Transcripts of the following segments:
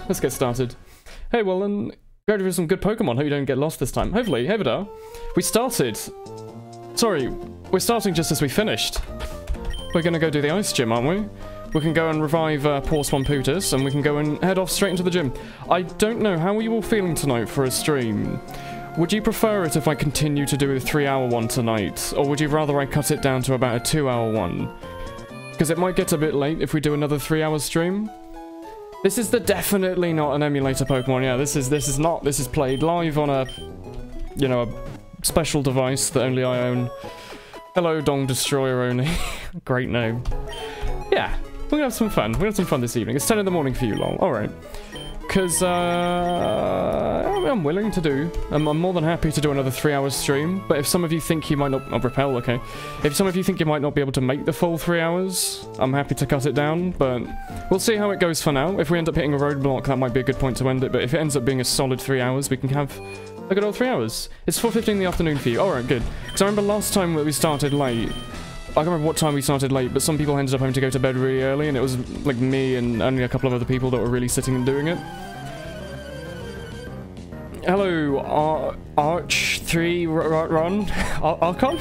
let's get started. Hey, well then, go for some good Pokemon. Hope you don't get lost this time. Hopefully, hey Vidar. We started. Sorry, we're starting just as we finished. We're gonna go do the ice gym, aren't we? We can go and revive poor Swamputus, and we can go and head off straight into the gym. I don't know, how are you all feeling tonight for a stream? Would you prefer it if I continue to do a 3-hour one tonight? Or would you rather I cut it down to about a 2-hour one? Because it might get a bit late if we do another 3-hour stream. This is definitely not an emulator Pokemon. Yeah, this is not. This is played live on a, you know, a special device that only I own. Hello, Dong Destroyer Oni. Great name. Yeah, we're gonna have some fun. We're gonna have some fun this evening. It's 10 in the morning for you, lol. Alright. Because, I'm willing to do. I'm more than happy to do another 3-hour stream. But if some of you think you might not... Oh, Repel, okay. If some of you think you might not be able to make the full 3 hours, I'm happy to cut it down. But we'll see how it goes for now. If we end up hitting a roadblock, that might be a good point to end it. But if it ends up being a solid 3 hours, we can have a good old 3 hours. It's 4:15 in the afternoon for you. Alright, good. Because I remember last time that we started late... I can't remember what time we started late, but some people ended up having to go to bed really early, and it was like me and only a couple of other people that were really sitting and doing it. Hello, Arch3 Run? Archon?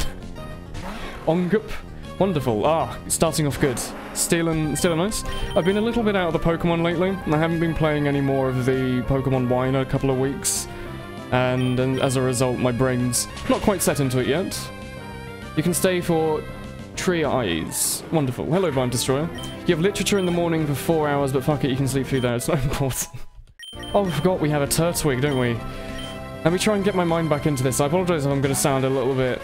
Ongup? Wonderful. Ah, starting off good. Still nice. I've been a little bit out of the Pokemon lately, and I haven't been playing any more of the Pokemon Y in a couple of weeks. And as a result, my brain's not quite set into it yet. You can stay for... Tree Eyes. Wonderful. Hello, Blind Destroyer. You have literature in the morning for 4 hours, but fuck it, you can sleep through that. It's not important. Oh, I forgot we have a Turtwig, don't we? Let me try and get my mind back into this. I apologize if I'm going to sound a little bit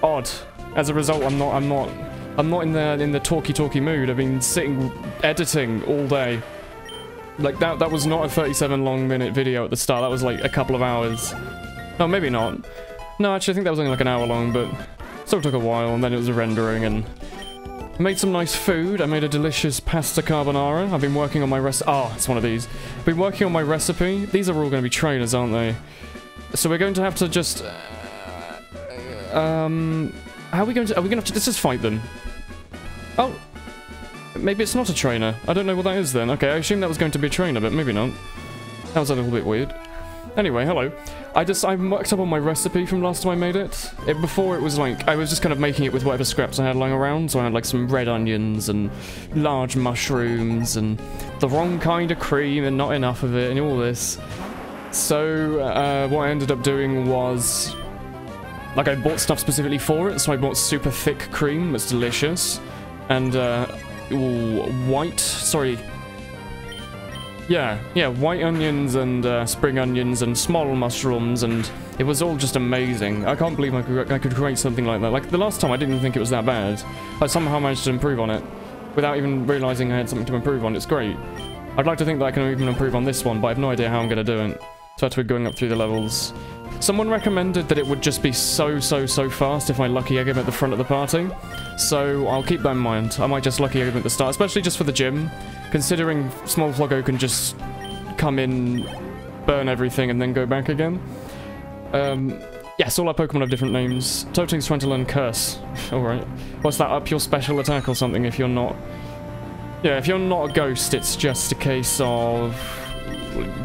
odd. As a result, I'm not in the talky mood. I've been sitting editing all day. Like that was not a 37-minute video at the start. That was like a couple of hours. No, maybe not. No, actually, I think that was only like an hour long, but. Still took a while, and then it was rendering, and I made some nice food. I made a delicious pasta carbonara. I've been working on my recipe. Oh, it's one of these. I've been working on my recipe. These are all going to be trainers, aren't they? So we're going to have to just... how are we going to... Are we going to have to... Let's just fight them. Oh. Maybe it's not a trainer. I don't know what that is then. Okay, I assumed that was going to be a trainer, but maybe not. That was a little bit weird. Anyway, hello. I worked up on my recipe from last time I made it. Before it was like, I was just kind of making it with whatever scraps I had lying around, so I had like some red onions and large mushrooms and the wrong kind of cream and not enough of it and all this. So, what I ended up doing was, like I bought stuff specifically for it, so I bought super thick cream that's delicious, and white onions and spring onions and small mushrooms, and it was all just amazing. I can't believe I could create something like that. Like, the last time I didn't even think it was that bad. I somehow managed to improve on it, without even realizing I had something to improve on. It's great. I'd like to think that I can even improve on this one, but I have no idea how I'm going to do it. So that's we're going up through the levels. Someone recommended that it would just be so fast if I Lucky Egg him at the front of the party. So I'll keep that in mind. I might just Lucky Egg him at the start, especially just for the gym. Considering Small Floggo can just come in, burn everything, and then go back again. Yes, all our Pokemon have different names. Toting's trying to learn Curse. Alright. What's that, up your special attack or something if you're not... Yeah, if you're not a ghost, it's just a case of...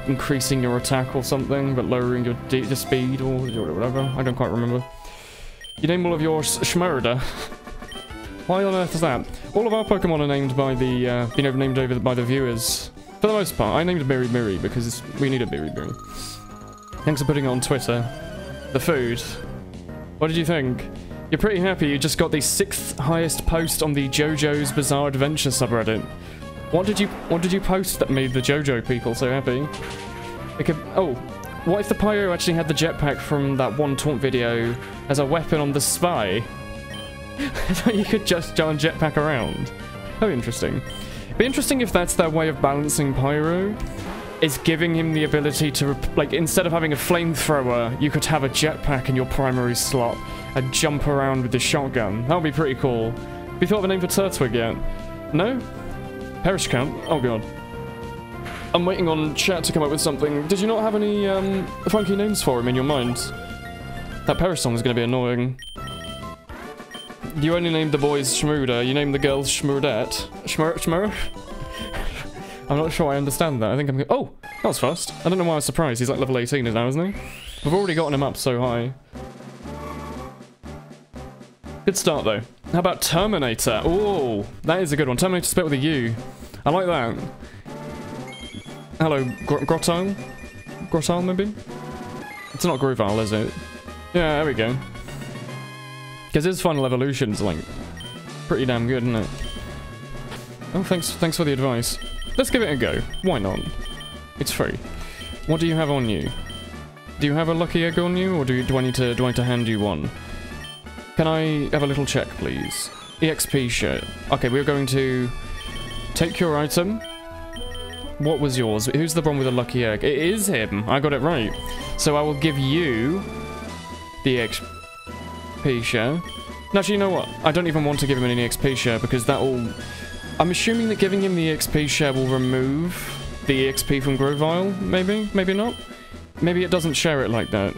increasing your attack or something, but lowering your speed or whatever. I don't quite remember. You name all of your Schmurda. Why on earth is that? All of our Pokemon are named by the, named over by the viewers. For the most part. I named Berry because we need a Berry. Thanks for putting it on Twitter. The food. What did you think? You're pretty happy you just got the 6th highest post on the JoJo's Bizarre Adventure subreddit. What did you post that made the JoJo people so happy? Oh, what if the Pyro actually had the jetpack from that one taunt video as a weapon on the spy? I thought you could just go and jetpack around. Oh, interesting. It'd be interesting if that's their way of balancing Pyro, is giving him the ability to, like, instead of having a flamethrower, you could have a jetpack in your primary slot and jump around with the shotgun. That would be pretty cool. Have you thought of a name for Turtwig yet? No? Perish Count? Oh god. I'm waiting on chat to come up with something. Did you not have any, funky names for him in your mind? That Perish song is going to be annoying. You only named the boys Shmurda, you named the girls Shmurdette. Shmur? I'm not sure I understand that. I think I'm going... Oh! That was fast. I don't know why I was surprised. He's like level 18 now, isn't he? We've already gotten him up so high. Good start, though. How about Terminator? Oh, that is a good one. Terminator spelled with a U. I like that. Hello, Grotile? Grotile, maybe? It's not Gruvile, is it? Yeah, there we go. Because his final evolution's, like, pretty damn good, isn't it? Oh, thanks for the advice. Let's give it a go. Why not? It's free. What do you have on you? Do you have a lucky egg on you, or do I need to hand you one? Can I have a little check, please? EXP shirt. Okay, we're going to take your item. What was yours? Who's the one with a lucky egg? It is him. I got it right. So I will give you the EXP share. No, actually, you know what? I don't even want to give him an EXP share because that will... I'm assuming that giving him the EXP share will remove the EXP from Grovile, maybe? Maybe not? Maybe it doesn't share it like that.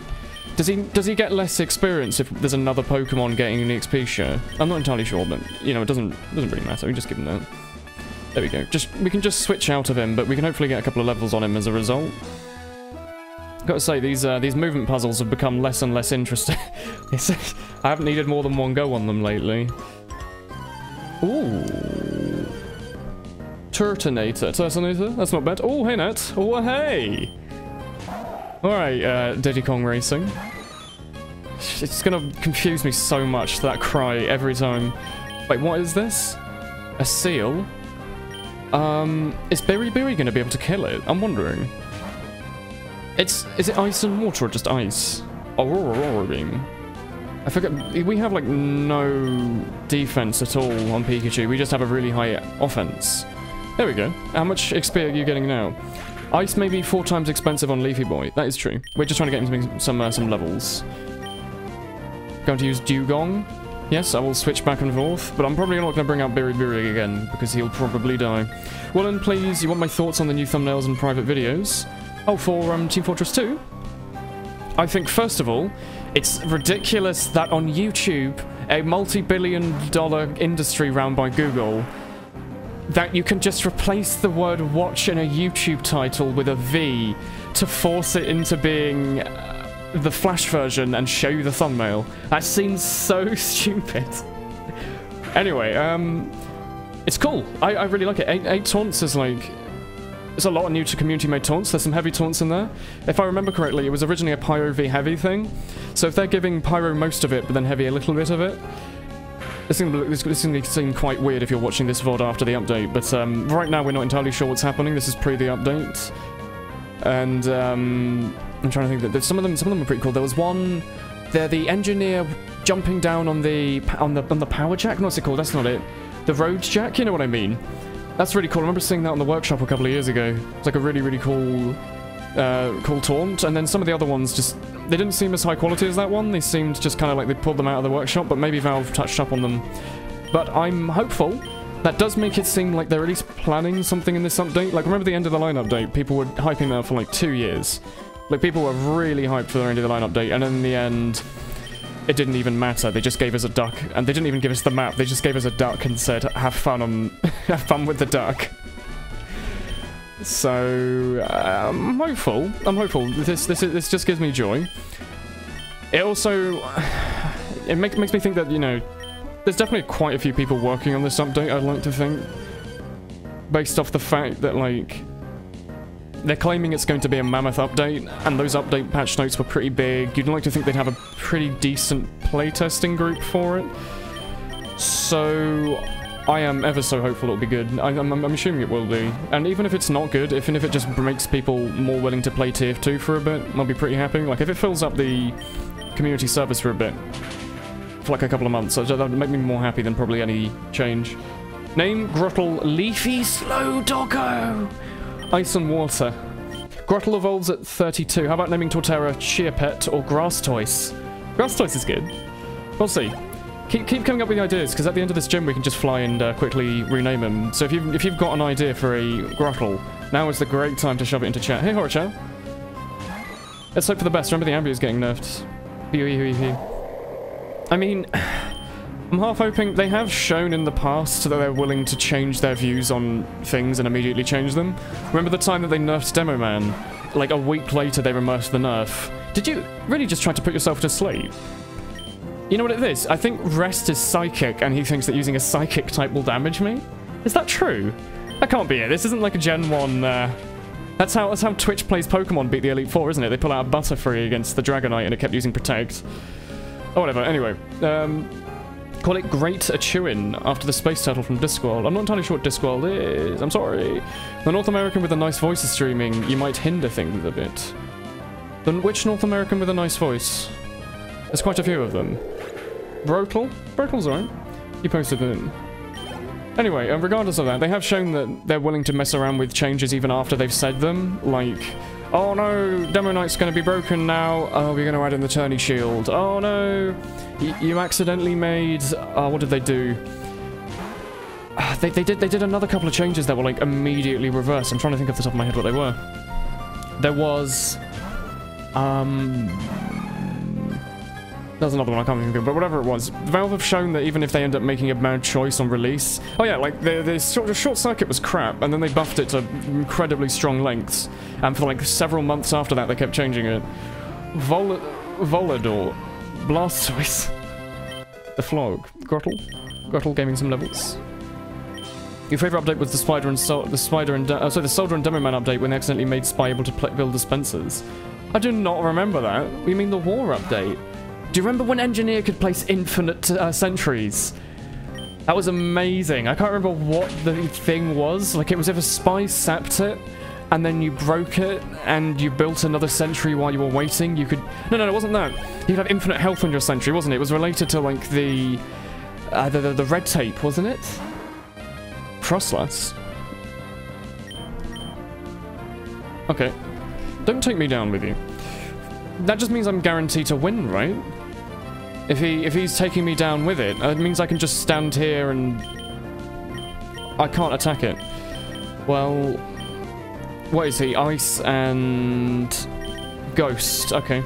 Does he get less experience if there's another Pokemon getting an EXP share? I'm not entirely sure, but, you know, it doesn't really matter. We just give him that. There we go. We can just switch out of him, but we can hopefully get a couple of levels on him as a result. Gotta say, these movement puzzles have become less and less interesting. I haven't needed more than one go on them lately. Ooh. Turtonator? That's not bad. Oh, hey, Nat. Oh, hey! Alright, Diddy Kong Racing. It's gonna confuse me so much, that cry, every time. Wait, what is this? A seal? Is Berry gonna be able to kill it? I'm wondering. Is it ice and water or just ice? Aurora Beam. I forget, we have like no defense at all on Pikachu, we just have a really high offense. There we go. How much XP are you getting now? Ice may be 4 times expensive on Leafy Boy. That is true. We're just trying to get him some levels. Going to use Dugong. Yes, I will switch back and forth, but I'm probably not going to bring out Berry again, because he'll probably die. Well then, please, you want my thoughts on the new thumbnails and private videos? Oh, for Team Fortress 2? I think, first of all, it's ridiculous that on YouTube, a multi-billion-dollar industry run by Google, that you can just replace the word watch in a YouTube title with a V to force it into being the Flash version and show you the thumbnail. That seems so stupid. Anyway, it's cool. I really like it. 8 taunts is like... There's a lot of new to community-made taunts. There's some heavy taunts in there. If I remember correctly, it was originally a Pyro v Heavy thing. So if they're giving Pyro most of it, but then Heavy a little bit of it, this is going to seem quite weird if you're watching this VOD after the update, but right now we're not entirely sure what's happening. This is pre the update. And I'm trying to think that some of them are pretty cool. There was one, the engineer jumping down on the power jack. What's it called? That's not it. The road jack. You know what I mean? That's really cool. I remember seeing that on the workshop a couple of years ago. It's like a really cool, cool taunt. And then some of the other ones just, they didn't seem as high quality as that one. They seemed just kind of like they pulled them out of the workshop, but maybe Valve touched up on them. But I'm hopeful. That does make it seem like they're at least planning something in this update. Like, remember the end of the line update? People were hyping that for like 2 years. Like, people were really hyped for their end of the line update, and in the end, it didn't even matter. They just gave us a duck, and they didn't even give us the map. They just gave us a duck and said, "Have fun have fun with the duck." So I'm hopeful. This just gives me joy. It also makes me think that, you know, there's definitely quite a few people working on this update. I'd like to think, based off the fact that like they're claiming it's going to be a mammoth update, and those update patch notes were pretty big. You'd like to think they'd have a pretty decent playtesting group for it. So I am ever so hopeful it'll be good. I'm assuming it will be. And even if it's not good, even if it just makes people more willing to play Tier 2 for a bit, I'll be pretty happy. Like, if it fills up the community service for a bit, for like a couple of months, that would make me more happy than probably any change. Name Grottle Leafy Slow Doggo! Ice and Water. Grottle evolves at 32. How about naming Torterra Shearpet or Grass-Toys? Grass-Toys is good. We'll see. Keep coming up with ideas, because at the end of this gym we can just fly and quickly rename him. So if you've got an idea for a Grottle, now is the great time to shove it into chat. Hey, Horror-chan. Let's hope for the best. Remember the Ambier's getting nerfed. I mean, I'm half hoping they have shown in the past that they're willing to change their views on things and immediately change them. Remember the time that they nerfed Demo Man? Like a week later they reversed the nerf. Did you really just try to put yourself to sleep? You know what it is? I think Rest is psychic and he thinks that using a psychic type will damage me. Is that true? That can't be it. This isn't like a Gen 1, That's how Twitch plays Pokemon beat the Elite Four, isn't it? They pull out a Butterfree against the Dragonite and it kept using Protect. Oh, whatever. Anyway, call it Great Achuin after the space turtle from Discworld. I'm not entirely sure what Discworld is. I'm sorry. The North American with a nice voice is streaming. You might hinder things a bit. Then which North American with a nice voice? There's quite a few of them. Brokel? Brokel's alright. You posted it in. Anyway, regardless of that, they have shown that they're willing to mess around with changes even after they've said them. Like, oh no, Demo Knight's going to be broken now. Oh, we're going to add in the Tourney Shield. Oh no, you accidentally made... what did they do? They did another couple of changes that were like immediately reversed. I'm trying to think off the top of my head what they were. There was... There's another one I can't think of, but whatever it was. Valve have shown that even if they end up making a bad choice on release... Oh yeah, like, the short circuit was crap, and then they buffed it to incredibly strong lengths. And for like several months after that, they kept changing it. Volador. Blastoise. The Flog. Grottle gaining some levels. Your favourite update was the Soldier and Demo Man update when they accidentally made Spy able to build dispensers. I do not remember that. You mean the War update? Do you remember when Engineer could place infinite sentries? That was amazing. I can't remember what the thing was. Like, it was if a spy sapped it, and then you broke it, and you built another sentry while you were waiting, you could... No, it wasn't that. You could have infinite health on your sentry, wasn't it? It was related to, like, the red tape, wasn't it? Frostlass. Okay. Don't take me down with you. That just means I'm guaranteed to win, right? If he's taking me down with it, it means I can just stand here and... I can't attack it. Well... What is he? Ice and... Ghost. Okay.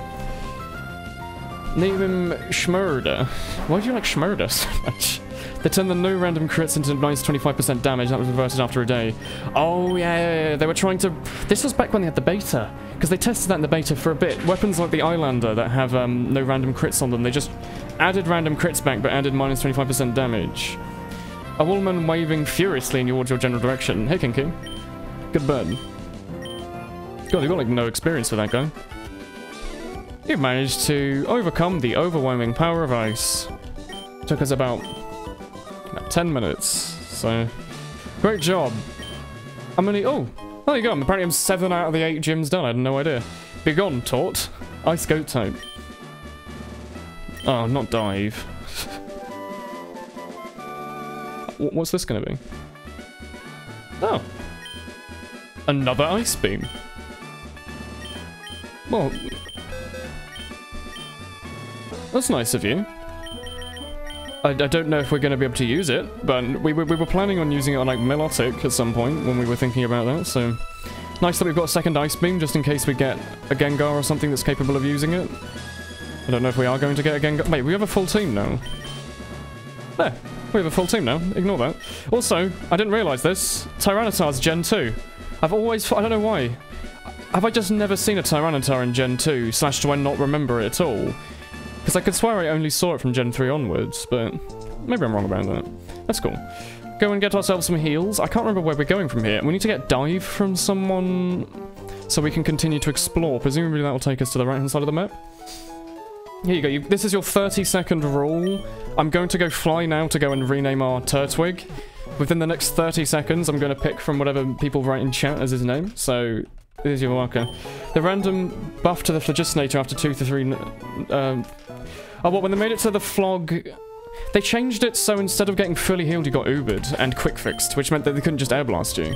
Name him Schmurda. Why do you like Schmurda so much? They turned the no random crits into minus 25% damage. That was reverted after a day. Oh, yeah. They were trying to... This was back when they had the beta. Because they tested that in the beta for a bit. Weapons like the Islander that have no random crits on them, they just added random crits back, but added minus 25% damage. A woolman waving furiously in your general direction. Hey, Kinky. Good bird. God, you've got like no experience with that guy. You've managed to overcome the overwhelming power of ice. Took us about 10 minutes, so great job. I'm only... Oh, there you go. Apparently I'm 7 out of the 8 gyms done. I had no idea. Begone, taught. Ice goat type. Oh, not dive. What's this gonna be? Oh. Another ice beam. Well... That's nice of you. I don't know if we're going to be able to use it, but we were planning on using it on, like, Milotic at some point when we were thinking about that, so... Nice that we've got a second Ice Beam, just in case we get a Gengar or something that's capable of using it. I don't know if we are going to get a Gengar... Wait, we have a full team now. There. We have a full team now. Ignore that. Also, I didn't realise this. Tyranitar's Gen 2. I've always... I don't know why. Have I just never seen a Tyranitar in Gen 2, / do I not remember it at all? Because I could swear I only saw it from Gen 3 onwards, but maybe I'm wrong about that. That's cool. Go and get ourselves some heals. I can't remember where we're going from here. We need to get Dive from someone so we can continue to explore. Presumably that will take us to the right-hand side of the map. Here you go. This is your 30-second rule. I'm going to go fly now to go and rename our Turtwig. Within the next 30 seconds, I'm going to pick from whatever people write in chat as his name. So... Here's your marker. The random buff to the Phlogisnator after 2 to 3... oh, what? When they made it to the Flog... They changed it so instead of getting fully healed, you got Ubered and Quick Fixed, which meant that they couldn't just Air Blast you.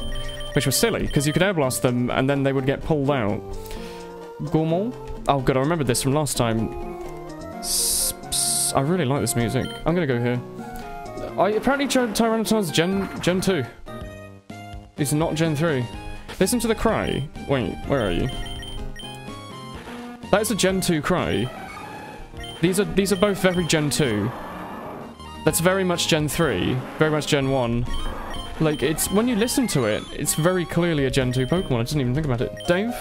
Which was silly, because you could Air Blast them and then they would get pulled out. Gourmand? Oh god, I remember this from last time. I really like this music. I'm gonna go here. Apparently Tyranitar's Gen 2. It's not Gen 3. Listen to the cry. Wait, where are you? That is a Gen 2 cry. These are both very Gen 2. That's very much Gen 3, very much Gen 1. Like, it's, when you listen to it, it's very clearly a Gen 2 Pokemon. I didn't even think about it. Dave?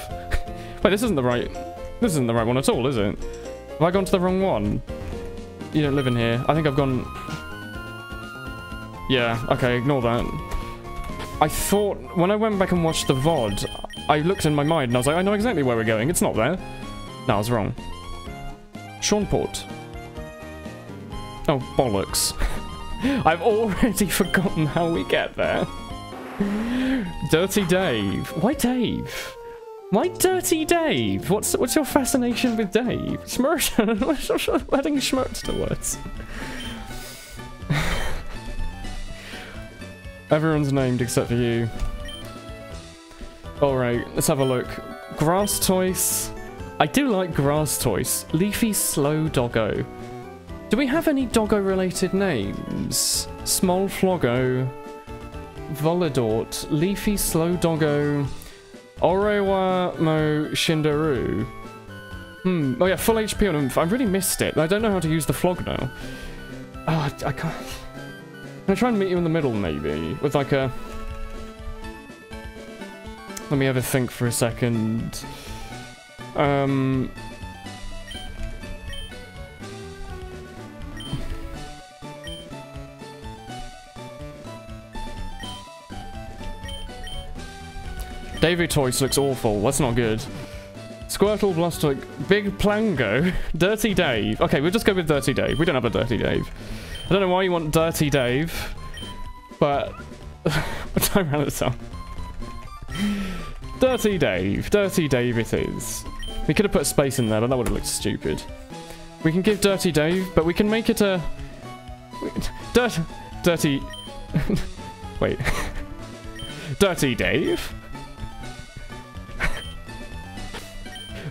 Wait, this isn't the right one at all, is it? Have I gone to the wrong one? You don't live in here. I think I've gone... Yeah, okay, ignore that. I thought, when I went back and watched the VOD, I looked in my mind and I was like, I know exactly where we're going. It's not there. No, I was wrong. Seanport. Oh, bollocks. I've already forgotten how we get there. Dirty Dave. Why Dave? Why Dirty Dave? What's your fascination with Dave? Schmirt. Adding Schmirt to words. Everyone's named except for you. Alright, let's have a look. Grass Toys. I do like Grass Toys. Leafy Slow Doggo. Do we have any doggo-related names? Small Floggo. Volidort. Leafy Slow Doggo. Orewa Mo Shindaru. Oh yeah, full HP on him. I really missed it. I don't know how to use the Flog now. Oh, I can't... I'm gonna try and meet you in the middle, maybe. With like a... Let me have a think for a second. Davy Toys looks awful. That's not good. Squirtle, Blastoise, Big Plango, Dirty Dave. Okay, we'll just go with Dirty Dave. We don't have a Dirty Dave. I don't know why you want Dirty Dave, but... Tyranitar. Dirty Dave it is. We could have put a space in there, but that would have looked stupid. We can give Dirty Dave, but we can make it a... Dirty... Wait. Dirty Dave?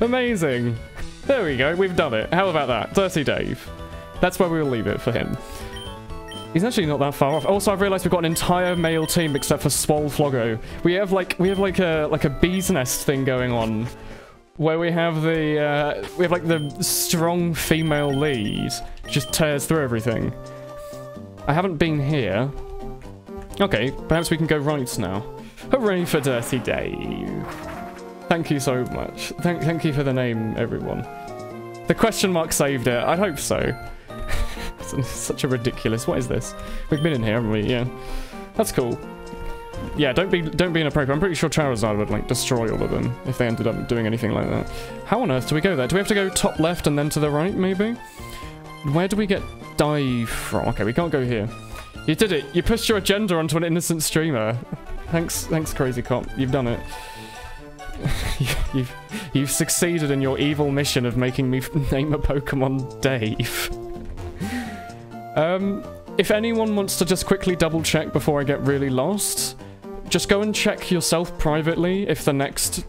Amazing. There we go, we've done it. How about that? Dirty Dave. That's where we'll leave it for him. He's actually not that far off. Also, I've realised we've got an entire male team except for Swole Floggo. We have like a bee's nest thing going on, where we have the strong female lead just tears through everything. I haven't been here. Okay, perhaps we can go right now. Hooray for Dirty Dave! Thank you so much. Thank you for the name, everyone. The question mark saved it. I hope so. Such a ridiculous. What is this? We've been in here, haven't we? Yeah, that's cool. Yeah, don't be inappropriate. I'm pretty sure Charizard would like destroy all of them if they ended up doing anything like that. How on earth do we go there? Do we have to go top left and then to the right, maybe? Where do we get Dive from? Okay, we can't go here. You did it. You pushed your agenda onto an innocent streamer. Thanks, Crazy Cop. You've done it. You've succeeded in your evil mission of making me name a Pokemon Dave. If anyone wants to just quickly double check before I get really lost, just go and check yourself privately if the next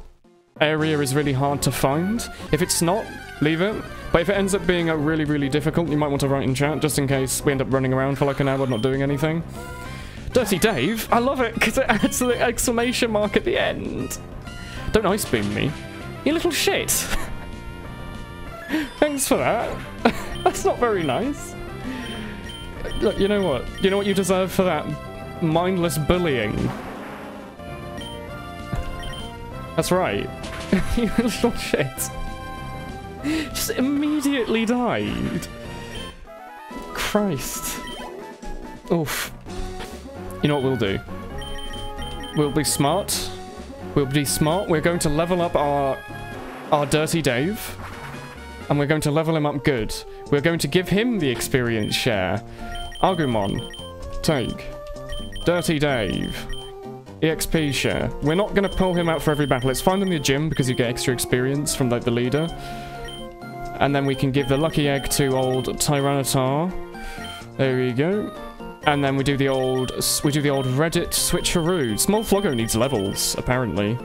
area is really hard to find. If it's not, leave it. But if it ends up being a really, really difficult, you might want to write in chat just in case we end up running around for like an hour not doing anything. Dirty Dave? I love it because it adds the exclamation mark at the end. Don't ice beam me. You little shit. Thanks for that. That's not very nice. Look, you know what? You know what you deserve for that? Mindless bullying. That's right. You little shit. Just immediately died. Christ. Oof. You know what we'll do? We'll be smart. We'll be smart. We're going to level up our Dirty Dave. And we're going to level him up good. We're going to give him the experience share. Agumon. Take. Dirty Dave. EXP share. We're not going to pull him out for every battle. It's fine in the gym because you get extra experience from like the leader. And then we can give the lucky egg to old Tyranitar. There we go. And then we do the old Reddit switcheroo. Small Floggo needs levels, apparently.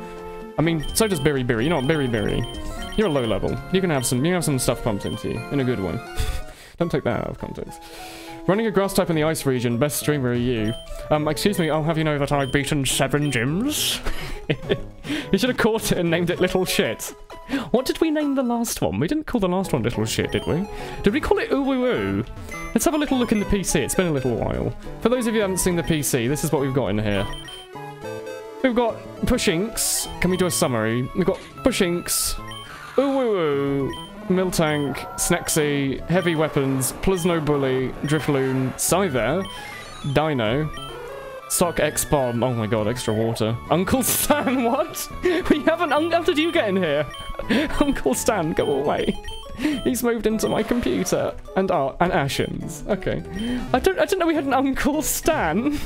I mean, so does Berry. You know what, Berry. You're a low level. You can have some stuff pumped into you in a good way. Don't take that out of context. Running a grass type in the ice region, best streamer are you. Excuse me, I'll have you know that I've beaten 7 gyms. You should have caught it and named it Little Shit. What did we name the last one? We didn't call the last one Little Shit, did we? Did we call it Ooh Woo Woo? Let's have a little look in the PC. It's been a little while. For those of you who haven't seen the PC, this is what we've got in here. We've got Push Inks. Can we do a summary? We've got Push Inks, Ooh, Miltank, Snexy, Heavy Weapons, Plusno Bully, Drifloon, Scyther, Dino, Sock X-Bomb, oh my god, extra water. Uncle Stan, what? We have an how did you get in here? Uncle Stan, go away. He's moved into my computer. And Ashens. Okay. I didn't know we had an Uncle Stan.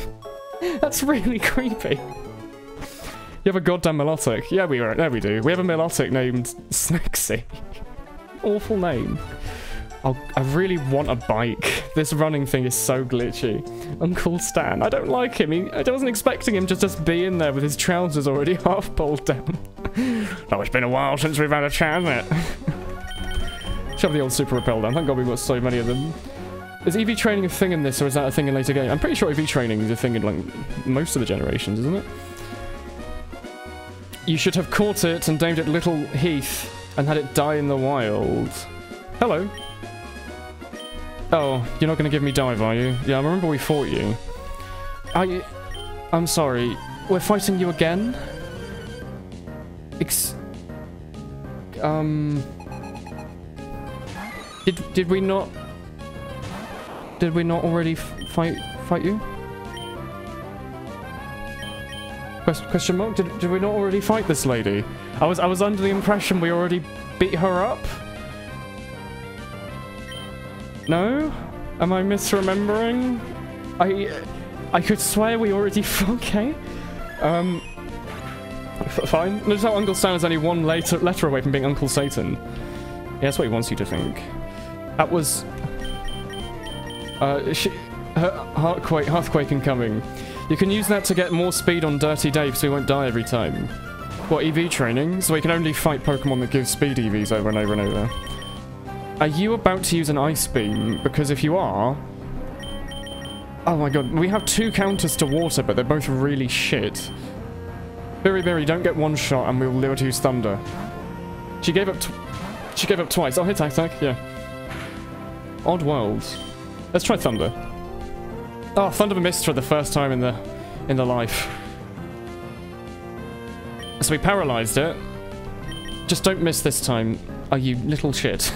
That's really creepy. You have a goddamn Milotic. Yeah, there we do. We have a Milotic named Snexy. Awful name. I really want a bike. This running thing is so glitchy. Uncle Stan. I don't like him. I wasn't expecting him to just be in there with his trousers already half pulled down. Oh, it's been a while since we've had a chat, hasn't it? Shove the old Super Repel down. Thank God we've got so many of them. Is EV training a thing in this, or is that a thing in later game? I'm pretty sure EV training is a thing in, like, most of the generations, isn't it? You should have caught it and named it Little Heath and had it die in the wild. Hello. Oh, you're not going to give me dive, are you? Yeah, I remember we fought you. I'm sorry. We're fighting you again? Did we not... Did we not already fight you? Question mark? Did we not already fight this lady? I was under the impression we already beat her up. No? Am I misremembering? I could swear we already... Okay. Fine. Notice how Uncle Stan is only one letter away from being Uncle Satan. Yeah, that's what he wants you to think. That was... Hearthquake incoming. You can use that to get more speed on Dirty Dave so he won't die every time. What, EV training? So he can only fight Pokemon that give speed EVs over and over and over. Are you about to use an Ice Beam? Because if you are... Oh my god, we have 2 counters to water, but they're both really shit. Berry, don't get one shot and we'll lure to use Thunder. She gave up twice. Oh, hit attack, yeah. Odd world. Let's try Thunder. Oh, Thunder missed for the first time in the life. So we paralyzed it. Just don't miss this time. Oh, you little shit.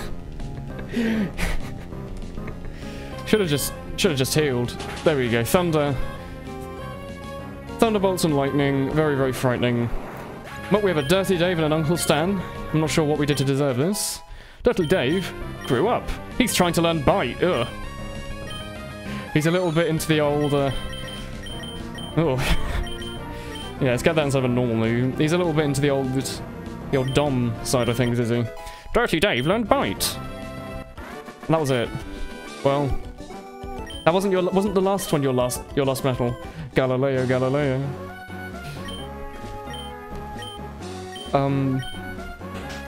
Should have just healed. There we go. Thunder. Thunderbolts and lightning. Very, very frightening. But we have a Dirty Dave and an Uncle Stan. I'm not sure what we did to deserve this. Dirty Dave grew up. He's trying to learn Bite. Ugh. He's a little bit into the old, Oh. Yeah, let's get that instead of a normal move. He's a little bit into the old Dom side of things, is he? Dirty Dave learned Bite. And that was it. Well, that wasn't the last one your last battle. Galileo.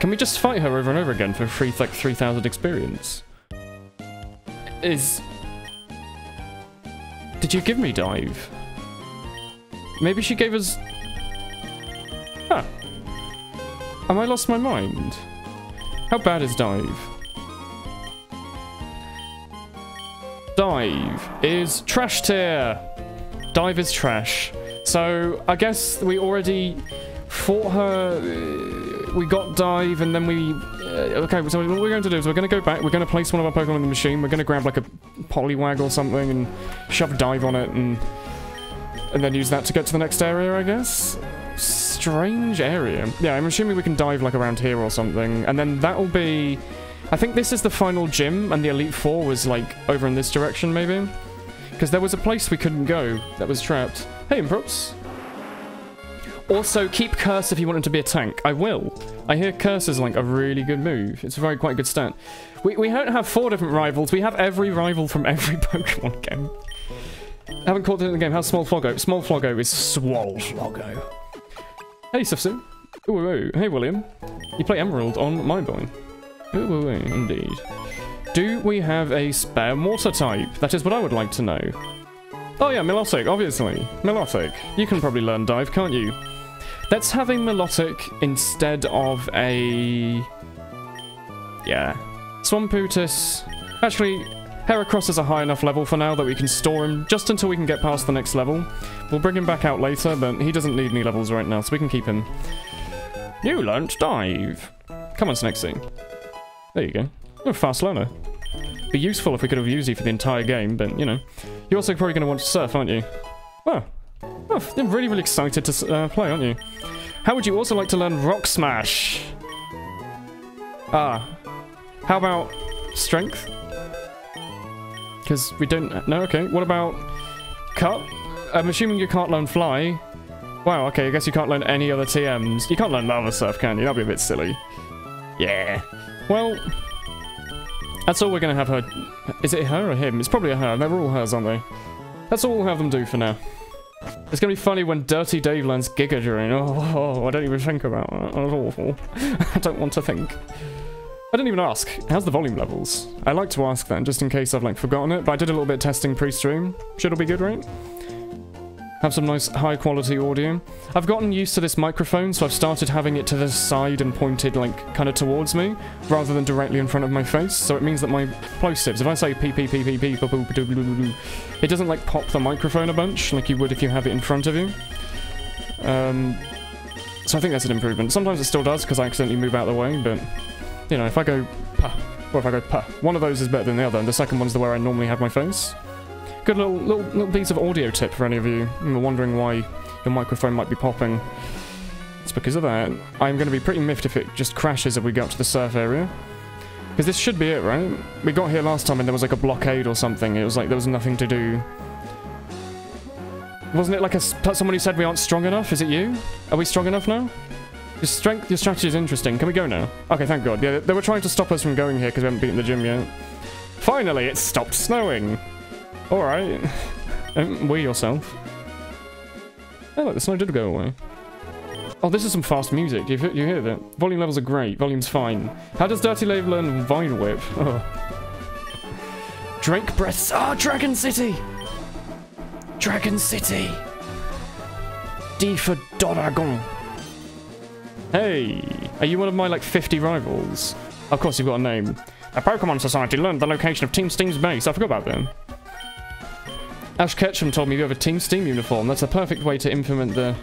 Can we just fight her over and over again for free, like 3,000 experience? Did you give me dive? Maybe she gave us... Huh. Am I lost my mind? How bad is dive? Dive is trash tier. Dive is trash. So I guess we already fought her. We got dive, and then we. Okay, so what we're going to do is we're going to go back. We're going to place one of our Pokemon in the machine. We're going to grab like a Poliwag or something and shove dive on it, and then use that to get to the next area, I guess. Strange area. Yeah, I'm assuming we can dive like around here or something, and then that'll be. I think this is the final gym, and the Elite Four was, like, over in this direction, maybe? Because there was a place we couldn't go that was trapped. Hey, Improps. Also, keep Curse if you want him to be a tank. I will. I hear Curse is, like, a really good move. It's a quite good stat. We don't have 4 different rivals. We have every rival from every Pokemon game. I haven't caught it in the game. How's Small Floggo? Small Floggo is Swole Floggo. Hey, Sifsu. Ooh. Hey, William. You play Emerald on my boy. Ooh, indeed. Do we have a spare water type? That is what I would like to know. Oh yeah, Milotic, obviously. Milotic. You can probably learn dive, can't you? Let's have a Milotic instead of a... Yeah. Swamputus. Actually, Heracross is a high enough level for now that we can store him just until we can get past the next level. We'll bring him back out later, but he doesn't need any levels right now, so we can keep him. You learnt dive. Come on, Snexy. There you go. You're a fast learner. Be useful if we could have used you for the entire game, but, you know. You're also probably going to want to surf, aren't you? Oh, you're really, really excited to play, aren't you? How would you also like to learn Rock Smash? Ah. How about Strength? Because we don't... No, okay. What about Cut? I'm assuming you can't learn Fly. Wow, okay, I guess you can't learn any other TMs. You can't learn Lava Surf, can you? That'd be a bit silly. Yeah. Well, that's all we're going to have her... Is it her or him? It's probably a her. They're all hers, aren't they? That's all we'll have them do for now. It's going to be funny when Dirty Dave learns Giga Drain. Oh, I don't even think about that. That's awful. I don't want to think. I didn't even ask. How's the volume levels? I like to ask that, just in case I've, like, forgotten it. But I did a little bit of testing pre-stream. Should all be good, right? Have some nice high-quality audio. I've gotten used to this microphone, so I've started having it to the side and pointed, like, kind of towards me, rather than directly in front of my face. So it means that my plosives, if I say pee pee pee pee pee, it doesn't, like, pop the microphone a bunch, like you would if you have it in front of you. So I think that's an improvement. Sometimes it still does, because I accidentally move out of the way, but, you know, if I go pa, or if I go pa, one of those is better than the other, and the second one's the where I normally have my face. Good little piece of audio tip for any of you who are wondering why your microphone might be popping. It's because of that. I'm going to be pretty miffed if it just crashes if we get up to the surf area. Because this should be it, right? We got here last time and there was like a blockade or something. It was like there was nothing to do. Wasn't it like somebody said we aren't strong enough? Is it you? Are we strong enough now? Your strategy is interesting. Can we go now? Okay, thank God. Yeah, they were trying to stop us from going here because we haven't beaten the gym yet. Finally, it stopped snowing. Alright. Don't weigh yourself. Oh, look, the snow did go away. Oh, this is some fast music. You hear that? Volume levels are great. Volume's fine. How does Dirty Dave learn Vine Whip? Oh. Drake Breaths. Ah, oh, Dragon City! Dragon City! D for Doragon. Hey! Are you one of my, like, 50 rivals? Of course, you've got a name. A Pokemon Society learned the location of Team Steam's base. I forgot about them. Ash Ketchum told me you have a Team Steam uniform. That's a perfect way to implement the...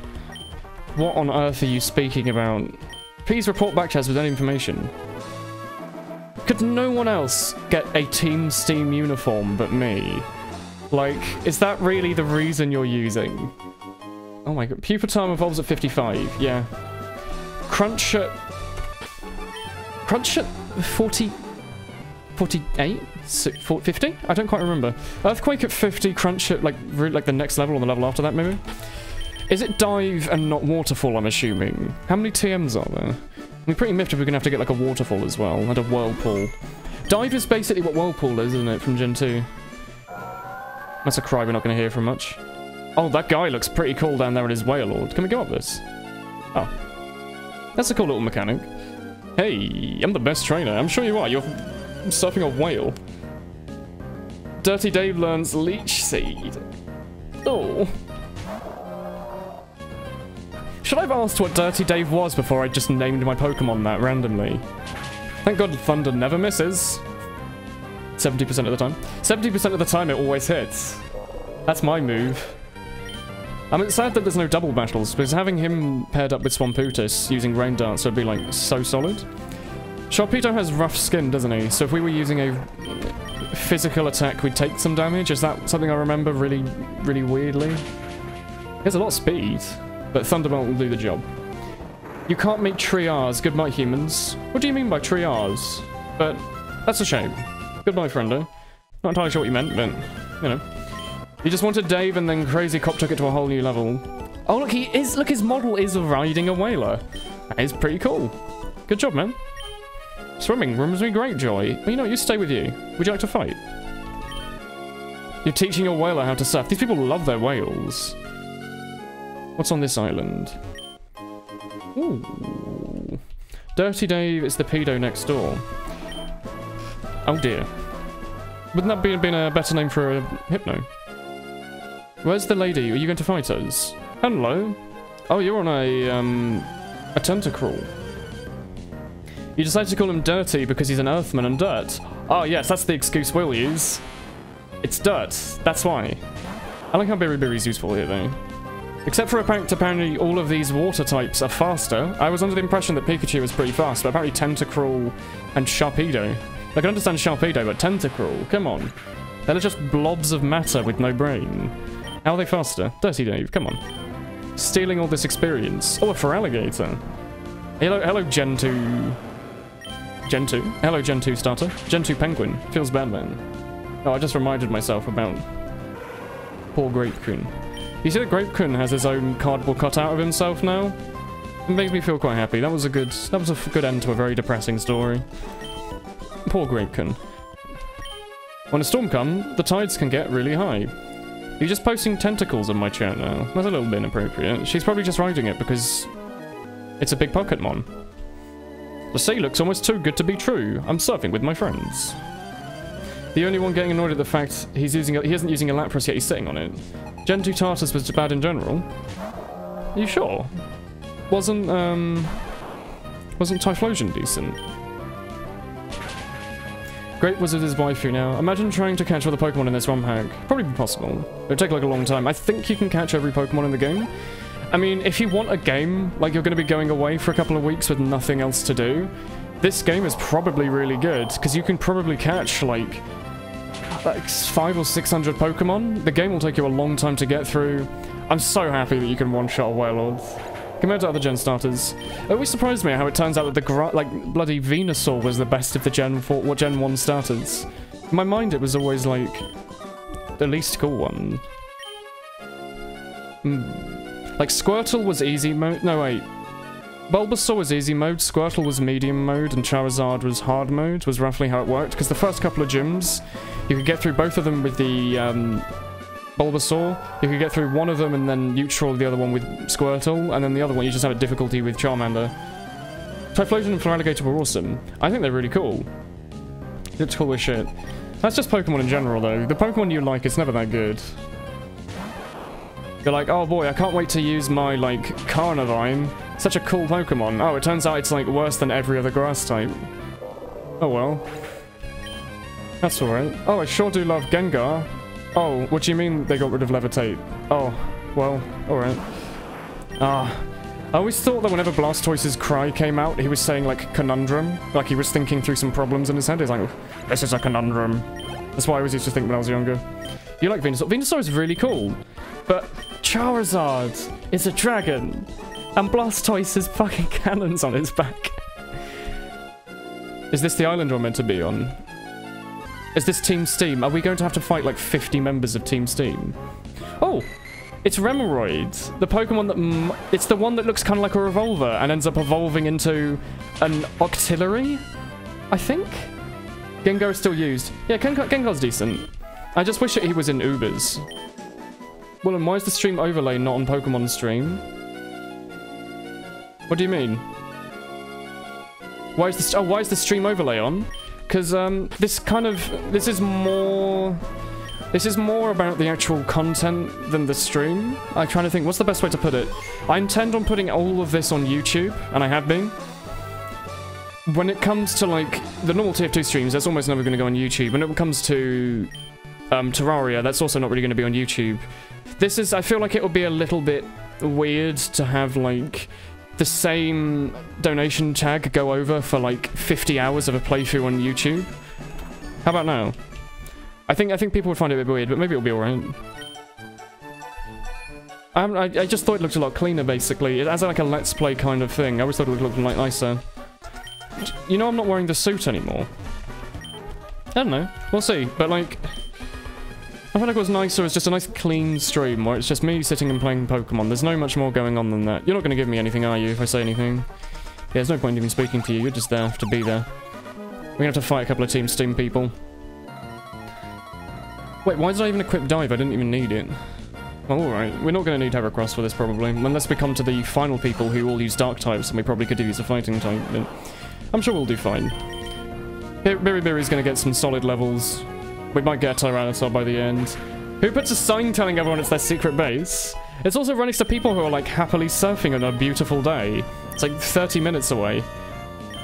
What on earth are you speaking about? Please report back to us with any information. Could no one else get a Team Steam uniform but me? Like, is that really the reason you're using? Oh my god. Pupitarm evolves at 55. Yeah. Crunch at 40... 48? 50? I don't quite remember. Earthquake at 50, Crunch at like the next level or the level after that maybe? Is it Dive and not Waterfall, I'm assuming? How many TMs are there? We're pretty miffed if we're gonna have to get like a Waterfall as well, and a Whirlpool. Dive is basically what Whirlpool is, isn't it, from Gen 2? That's a cry we're not gonna hear from much. Oh, that guy looks pretty cool down there in his Wailord. Can we go up this? Oh. That's a cool little mechanic. Hey, I'm the best trainer. I'm sure you are. You're surfing a whale. Dirty Dave learns Leech Seed. Oh. Should I have asked what Dirty Dave was before I just named my Pokemon that randomly? Thank God Thunder never misses. 70% of the time. 70% of the time it always hits. That's my move. I'm sad that there's no double battles, because having him paired up with Swamputus using Rain Dance would be like so solid. Sharpedo has rough skin, doesn't he? So if we were using a physical attack, we'd take some damage. Is that something I remember really, really weirdly? He has a lot of speed, but Thunderbolt will do the job. You can't make triage. Goodbye, humans. What do you mean by triage? But that's a shame. Goodbye, friendo. Not entirely sure what you meant, but, you know. You just wanted Dave and then Crazy Cop took it to a whole new level. Oh, look, look, his model is riding a whaler. That is pretty cool. Good job, man. Swimming rooms me great joy. Well, you know what, you stay with you. Would you like to fight? You're teaching your whaler how to surf. These people love their whales. What's on this island? Ooh. Dirty Dave is the pedo next door. Oh dear. Wouldn't that have been a better name for a Hypno? Where's the lady? Are you going to fight us? Hello? Oh, you're on a Tentacruel. You decided to call him Dirty because he's an Earthman and dirt. Oh yes, that's the excuse we'll use. It's dirt. That's why. I like how Biri's useful here, though. Except for apparently all of these water types are faster. I was under the impression that Pikachu was pretty fast, but apparently Tentacruel and Sharpedo. I can understand Sharpedo, but Tentacruel, come on. They're just blobs of matter with no brain. How are they faster? Dirty Dave, come on. Stealing all this experience. Oh, a Feraligatr. Hello, Gen 2... Gen 2? Hello, Gen 2 starter. Gen 2 Penguin. Feels bad, man. Oh, I just reminded myself about... poor Grapekun. You see that Grapekun has his own cardboard cutout of himself now? It makes me feel quite happy. That was a good end to a very depressing story. Poor Grapekun. When a storm comes, the tides can get really high. You're just posting tentacles on my chat now. That's a little bit inappropriate. She's probably just writing it because it's a big Pokemon. The sea looks almost too good to be true. I'm surfing with my friends. The only one getting annoyed at the fact he isn't using a Lapras yet he's sitting on it. Gen 2 Tartarus was bad in general. Are you sure? Wasn't Typhlosion decent? Great Wizard is waifu now. Imagine trying to catch all the Pokemon in this ROM hack. Probably possible. It would take like a long time. I think you can catch every Pokemon in the game. I mean, if you want a game, like you're going to be going away for a couple of weeks with nothing else to do, this game is probably really good, because you can probably catch like 500 or 600 Pokemon. The game will take you a long time to get through. I'm so happy that you can one-shot a Wailord. Compared to other Gen starters, it always surprised me how it turns out that the bloody Venusaur was the best of the Gen 1 starters. In my mind, it was always like the least cool one. Like Squirtle was easy mode. No wait, Bulbasaur was easy mode, Squirtle was medium mode, and Charizard was hard mode. Was roughly how it worked. Because the first couple of gyms, you could get through both of them with the Bulbasaur. You could get through one of them and then neutral the other one with Squirtle, and then the other one you just have a difficulty with Charmander. Typhlosion and Feraligatr were awesome. I think they're really cool. It's cool as shit. That's just Pokemon in general though. The Pokemon you like, it's never that good. You're like, oh boy, I can't wait to use my, like, Carnivine. Such a cool Pokemon. Oh, it turns out it's, like, worse than every other grass type. Oh well. That's alright. Oh, I sure do love Gengar. Oh, what do you mean they got rid of Levitate? Oh, well, alright. I always thought that whenever Blastoise's cry came out, he was saying, like, conundrum. Like, he was thinking through some problems in his head. He's like, this is a conundrum. That's what I always used to think when I was younger. You like Venusaur? Venusaur is really cool. But Charizard is a dragon. And Blastoise has fucking cannons on his back. Is this the island we're meant to be on? Is this Team Steam? Are we going to have to fight like 50 members of Team Steam? Oh! It's Remoraid, the Pokemon that... it's the one that looks kind of like a revolver and ends up evolving into an Octillery, I think? Gengar is still used. Yeah, Gengar's decent. I just wish that he was in Ubers. Well, and why is the stream overlay not on Pokemon stream? What do you mean? Why is the stream overlay on? Because this is more about the actual content than the stream. I'm trying to think, what's the best way to put it? I intend on putting all of this on YouTube, and I have been. When it comes to, like, the normal TF2 streams, that's almost never going to go on YouTube. When it comes to Terraria, that's also not really going to be on YouTube. I feel like it would be a little bit weird to have, like, the same donation tag go over for, like, 50 hours of a playthrough on YouTube. How about now? I think people would find it a bit weird, but maybe it'll be alright. I just thought it looked a lot cleaner, basically. It has like a Let's Play kind of thing. I always thought it would look like nicer. You know I'm not wearing the suit anymore. I don't know. We'll see. But like, I feel like it was nicer. It's just a nice clean stream where it's just me sitting and playing Pokemon. There's no much more going on than that. You're not going to give me anything, are you, if I say anything? Yeah, there's no point in even speaking to you. You're just there to be there. We're going to have to fight a couple of Team Steam people. Wait, why did I even equip Dive? I didn't even need it. Oh, alright. We're not going to need Heracross for this, probably. Unless we come to the final people who all use Dark types, and we probably could use a Fighting type, but I'm sure we'll do fine. Biri's going to get some solid levels. We might get a Tyranitar by the end. Who puts a sign telling everyone it's their secret base? It's also running to people who are, like, happily surfing on a beautiful day. It's, like, 30 minutes away.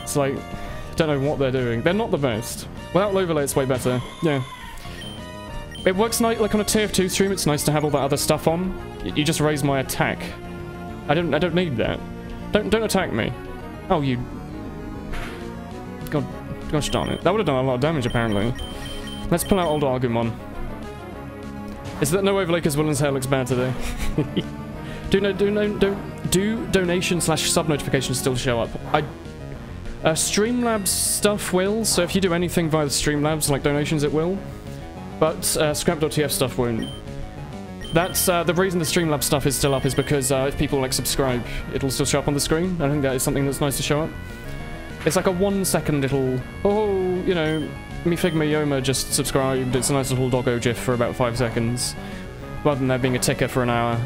It's like, I don't know what they're doing. They're not the best. Without Loverlay, it's way better. Yeah. It works like on a TF2 stream, it's nice to have all that other stuff on. You just raise my attack. I don't need that. Don't attack me. Oh, you... God, gosh darn it. That would have done a lot of damage, apparently. Let's pull out old Argumon. Is that no overlay because Willen's hair looks bad today? Do donation/sub notifications still show up? Streamlabs stuff will, so if you do anything via the Streamlabs, like donations, it will. But scrap.tf stuff won't. That's the reason the Streamlabs stuff is still up is because if people like subscribe, it'll still show up on the screen. I think that is something that's nice to show up. It's like a 1 second little, oh, you know, me Figma Yoma just subscribed. It's a nice little doggo gif for about 5 seconds, rather than there being a ticker for an hour.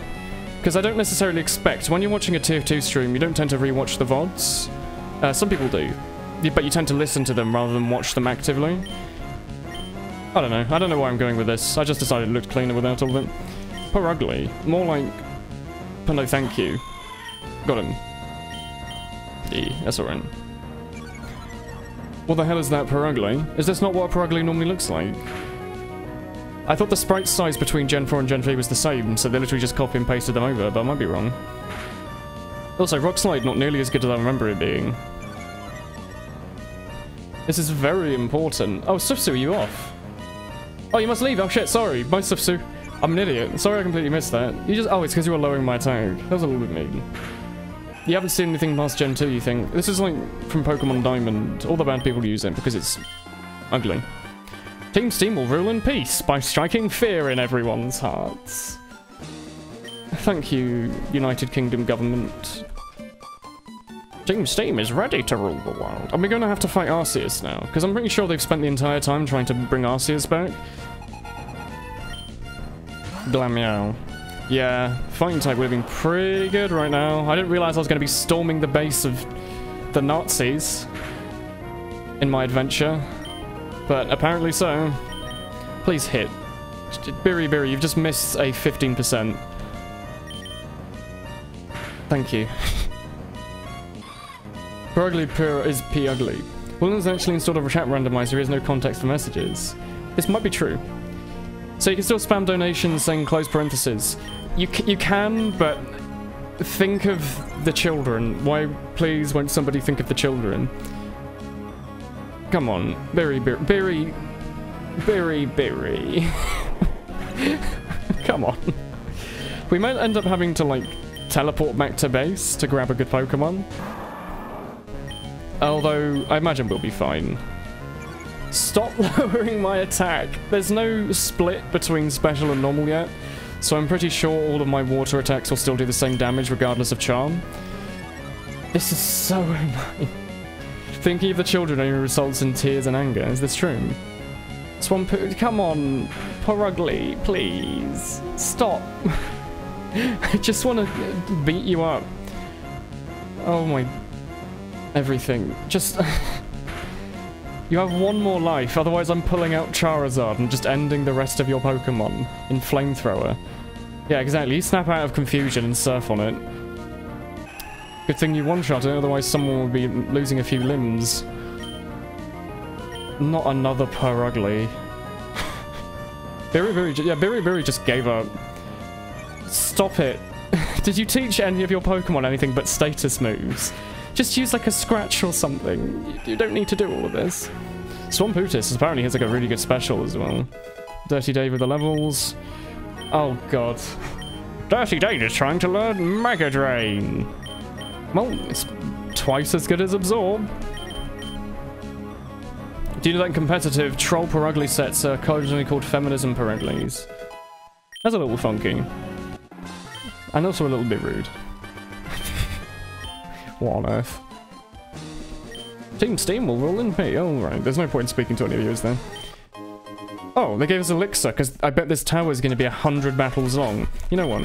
Because I don't necessarily expect, when you're watching a TF2 stream, you don't tend to rewatch the VODs. Some people do, but you tend to listen to them rather than watch them actively. I don't know. I don't know where I'm going with this. I just decided it looked cleaner without all of it. Poor ugly. More like... But no, thank you. Got him. Yeah, that's alright. What the hell is that per ugly? Is this not what a per ugly normally looks like? I thought the sprite size between Gen 4 and Gen 3 was the same, so they literally just copy and pasted them over, but I might be wrong. Also, Rock Slide not nearly as good as I remember it being. This is very important. Oh, Sufsu, are you off? Oh, you must leave. Oh shit, sorry. Bye, Sufsu. I'm an idiot. Sorry I completely missed that. You just... Oh, it's because you were lowering my attack. That was a little bit mean. You haven't seen anything past Gen 2, you think? This is like from Pokemon Diamond. All the bad people use it because it's ugly. Team Steam will rule in peace by striking fear in everyone's hearts. Thank you, United Kingdom government. Team Steam is ready to rule the world. Are we going to have to fight Arceus now? Because I'm pretty sure they've spent the entire time trying to bring Arceus back. Glameow. Yeah, fighting type would have been pretty good right now. I didn't realize I was going to be storming the base of the Nazis in my adventure, but apparently so. Please hit. Biri, you've just missed a 15%. Thank you. Per ugly is P ugly. Willen's actually installed a chat randomizer, he has no context for messages. This might be true. So you can still spam donations saying close parentheses. You can, but think of the children. Why, please, won't somebody think of the children? Come on. Berry. Come on. We might end up having to, like, teleport back to base to grab a good Pokemon. Although, I imagine we'll be fine. Stop lowering my attack. There's no split between special and normal yet, so I'm pretty sure all of my water attacks will still do the same damage regardless of charm. This is so annoying. Thinking of the children only results in tears and anger. Is this true? Swampoo, come on. Poor ugly, please. Stop. I just want to beat you up. Oh my... Everything. Just... You have one more life, otherwise I'm pulling out Charizard and just ending the rest of your Pokemon in Flamethrower. Yeah, exactly. You snap out of confusion and surf on it. Good thing you one-shot it, otherwise someone would be losing a few limbs. Not another per ugly. Biri just gave up. Stop it. Did you teach any of your Pokemon anything but status moves? Just use like a scratch or something. You don't need to do all of this. Swamputis apparently has like a really good special as well. Dirty Dave with the levels. Oh god. Dirty Dave is trying to learn Mega Drain. Well, it's twice as good as Absorb. Do you know that in competitive, troll per ugly sets are occasionally called feminism per uglies? That's a little funky. And also a little bit rude. What on earth? Team Steam will roll in pay. Oh, right. There's no point in speaking to any viewers then. Oh, they gave us Elixir, because I bet this tower is going to be 100 battles long. You know what?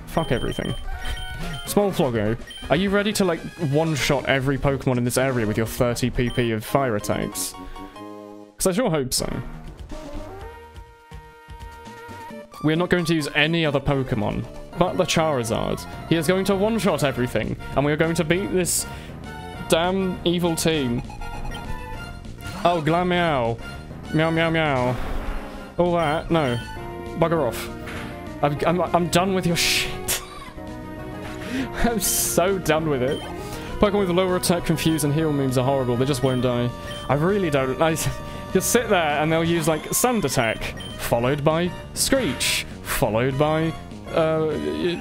Fuck everything. Small Floggo, are you ready to, like, one-shot every Pokemon in this area with your 30 PP of fire attacks? Because I sure hope so. We're not going to use any other Pokemon but the Charizard. He is going to one-shot everything, and we are going to beat this damn evil team. Oh, Glameow. Meow, meow, meow. All that? No. Bugger off. I'm done with your shit. I'm so done with it. Pokemon with lower attack, confuse, and heal moves are horrible. They just won't die. I really don't. You'll sit there and they'll use like Sand Attack, followed by Screech, followed by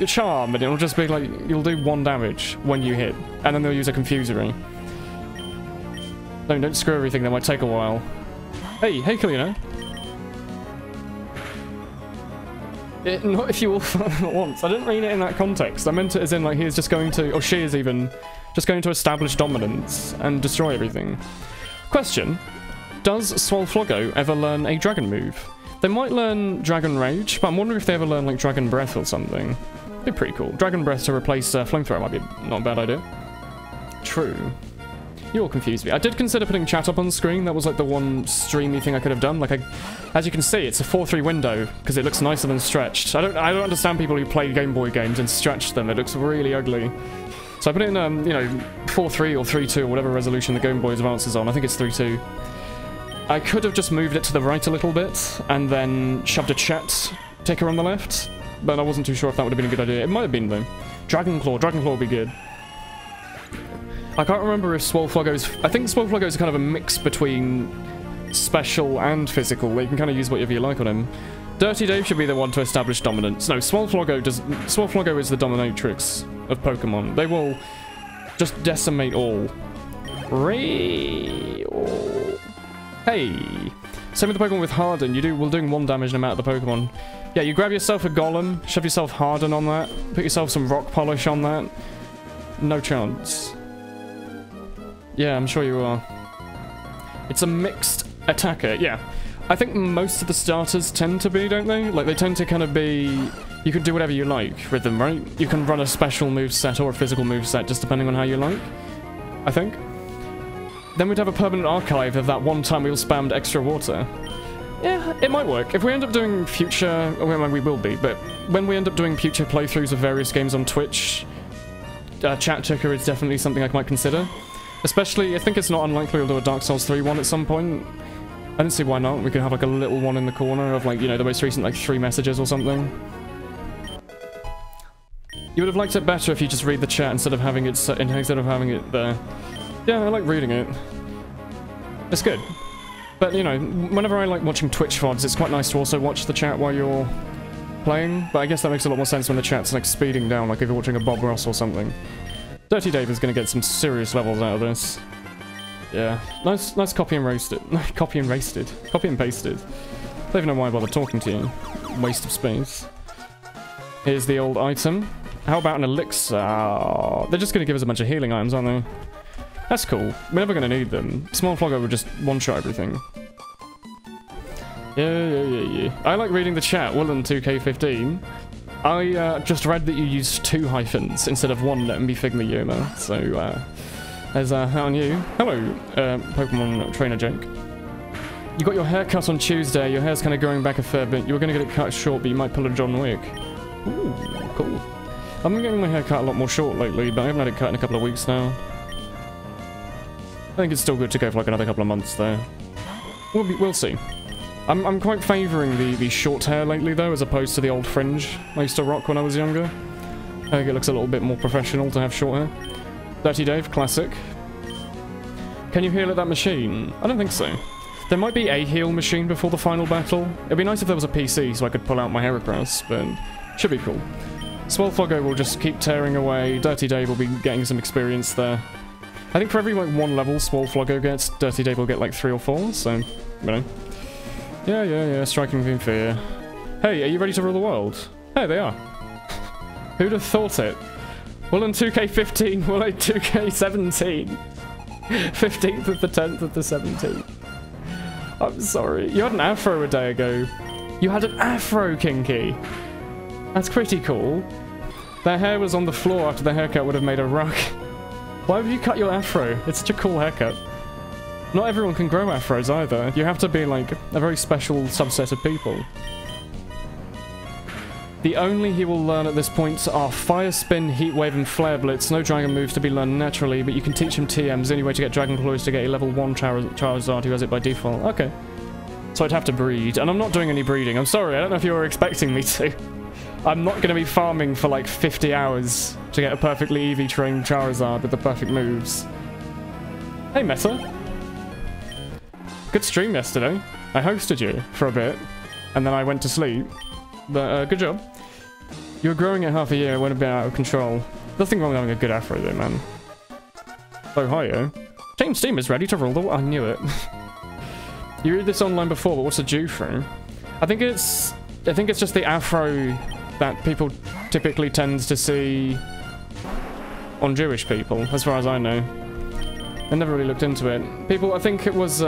Charm, and it'll just be like, you'll do 1 damage when you hit. And then they'll use a Confusory. Don't screw everything, that might take a while. Hey, Kalina. Not if you all fight at once. I didn't mean it in that context. I meant it as in like he is just going to, or she is even, just going to establish dominance and destroy everything. Question. Does Swalfloggo ever learn a dragon move? They might learn Dragon Rage, but I'm wondering if they ever learn like Dragon Breath or something. Be pretty cool. Dragon Breath to replace Flamethrower might be not a bad idea. True. You all confused me. I did consider putting chat up on screen. That was like the one streamy thing I could have done. Like, as you can see, it's a 4:3 window because it looks nicer than stretched. I don't understand people who play Game Boy games and stretch them. It looks really ugly. So I put it in, you know, 4:3 or 3:2 or whatever resolution the Game Boy Advance is on. I think it's 3:2. I could have just moved it to the right a little bit and then shoved a chat ticker on the left, but I wasn't too sure if that would have been a good idea. It might have been though. Dragon Claw would be good. I can't remember if Swalfloggo's... I think Swalfloggo's kind of a mix between special and physical. You can kind of use whatever you like on him. Dirty Dave should be the one to establish dominance. No, Swalfloggo is the dominatrix of Pokemon. They will just decimate all. Hey! Same with the Pokemon with Harden. We're doing 1 damage no matter the Pokemon. Yeah, you grab yourself a Golem, shove yourself Harden on that, put yourself some Rock Polish on that. No chance. Yeah, I'm sure you are. It's a mixed attacker, yeah. I think most of the starters tend to be, don't they? Like, they tend to kind of be... You can do whatever you like with them, right? You can run a special moveset or a physical moveset, just depending on how you like, I think. Then we'd have a permanent archive of that one time we all spammed extra water. Yeah, it might work. If we end up doing future... Well, we will be, but when we end up doing future playthroughs of various games on Twitch, chat ticker is definitely something I might consider. Especially, I think it's not unlikely we'll do a Dark Souls 3 one at some point. I don't see why not. We could have like a little one in the corner of like, you know, the most recent like 3 messages or something. You would have liked it better if you just read the chat instead of having it there. Yeah, I like reading it. It's good. But, you know, whenever I like watching Twitch VODs, it's quite nice to also watch the chat while you're playing. But I guess that makes a lot more sense when the chat's like speeding down, like if you're watching a Bob Ross or something. Dirty Dave is going to get some serious levels out of this. Yeah. Nice copy and pasted. Copy and pasted. Don't even know why I bother talking to you. Waste of space. Here's the old item. How about an elixir? They're just going to give us a bunch of healing items, aren't they? That's cool. We're never going to need them. Swalfloggo will just one-shot everything. Yeah. I like reading the chat. Woolen2K15. I just read that you used 2 hyphens instead of 1 let me Figma Yuma. So, there's that on you. Hello, Pokemon Trainer Jake. You got your hair cut on Tuesday. Your hair's kind of growing back a fair bit. You were going to get it cut short, but you might pull a John Wick. Ooh, cool. I've been getting my hair cut a lot more short lately, but I haven't had it cut in a couple of weeks now. I think it's still good to go for like another couple of months there. We'll see. I'm quite favouring the short hair lately though, as opposed to the old fringe I used to rock when I was younger. I think it looks a little bit more professional to have short hair. Dirty Dave, classic. Can you heal at that machine? I don't think so. There might be a heal machine before the final battle. It'd be nice if there was a PC so I could pull out my Heracross, but should be cool. Swalfloggo will just keep tearing away. Dirty Dave will be getting some experience there. I think for every like 1 level Swalfloggo gets, Dirty Dave will get like 3 or 4, so, you know. Yeah, striking in fear. Hey, are you ready to rule the world? Hey, they are. Who'd have thought it? Well, in 2K15, well, in 2K17. 15th of the 10th of the 17th. I'm sorry. You had an afro a day ago. You had an afro, Kinky. That's pretty cool. Their hair was on the floor after the haircut would have made a rug. Why have you cut your afro? It's such a cool haircut. Not everyone can grow afros either. You have to be like a very special subset of people. The only he will learn at this point are Fire Spin, Heat Wave, and Flare Blitz. No dragon moves to be learned naturally, but you can teach him TMs. The only way to get Dragon Claw is to get a level 1 Charizard who has it by default. Okay. So I'd have to breed, and I'm not doing any breeding. I'm sorry, I don't know if you were expecting me to. I'm not going to be farming for like 50 hours to get a perfectly EV trained Charizard with the perfect moves. Hey Meta. Good stream yesterday. I hosted you for a bit, and then I went to sleep. But good job. You were growing it half a year, it went a bit out of control. Nothing wrong with having a good afro though, man. Ohio. Team Steam is ready to rule the... I knew it. You read this online before, but what's a Jew through? I think it's just the afro that people typically tends to see on Jewish people, as far as I know. I never really looked into it. People, I think it was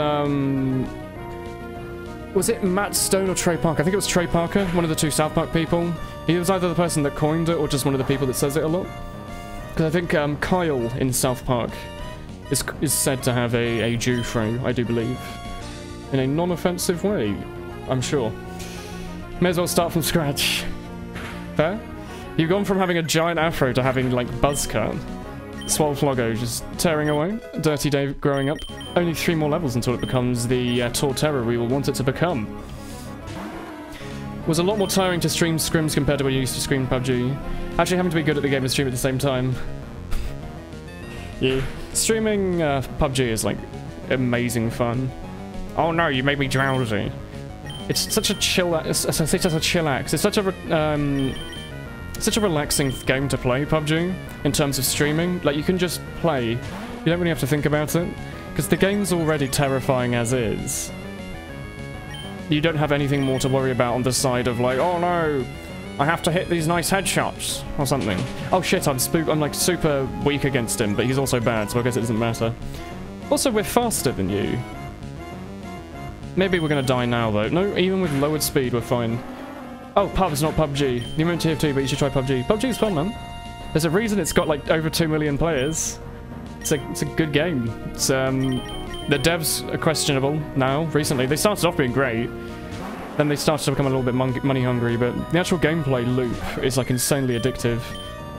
it Matt Stone or Trey Parker? I think it was Trey Parker, one of the two South Park people. He was either the person that coined it or just one of the people that says it a lot. Because I think Kyle in South Park is said to have a Jew through, I do believe. In a non-offensive way, I'm sure. May as well start from scratch. Fair? You've gone from having a giant afro to having, like, buzz cut. Swole Floggo just tearing away. Dirty Dave growing up. Only 3 more levels until it becomes the Watorterra we will want it to become. Was a lot more tiring to stream scrims compared to when you used to stream PUBG. Actually having to be good at the game and stream at the same time. Yeah. Streaming PUBG is, like, amazing fun. Oh no, you made me drowsy. It's such a chillax. It's such a relaxing game to play, PUBG, in terms of streaming. Like, you can just play. You don't really have to think about it. Because the game's already terrifying as is. You don't have anything more to worry about on the side of, like, oh no, I have to hit these nice headshots, or something. Oh shit, I'm like super weak against him, but he's also bad, so I guess it doesn't matter. Also, we're faster than you. Maybe we're gonna die now, though. No, even with lowered speed, we're fine. Oh, pub's not PUBG. You meant TF2, but you should try PUBG. PUBG's fun, man. There's a reason it's got, like, over 2 million players. It's a good game. It's, the devs are questionable now, recently. They started off being great. Then they started to become a little bit money hungry, but the actual gameplay loop is, like, insanely addictive.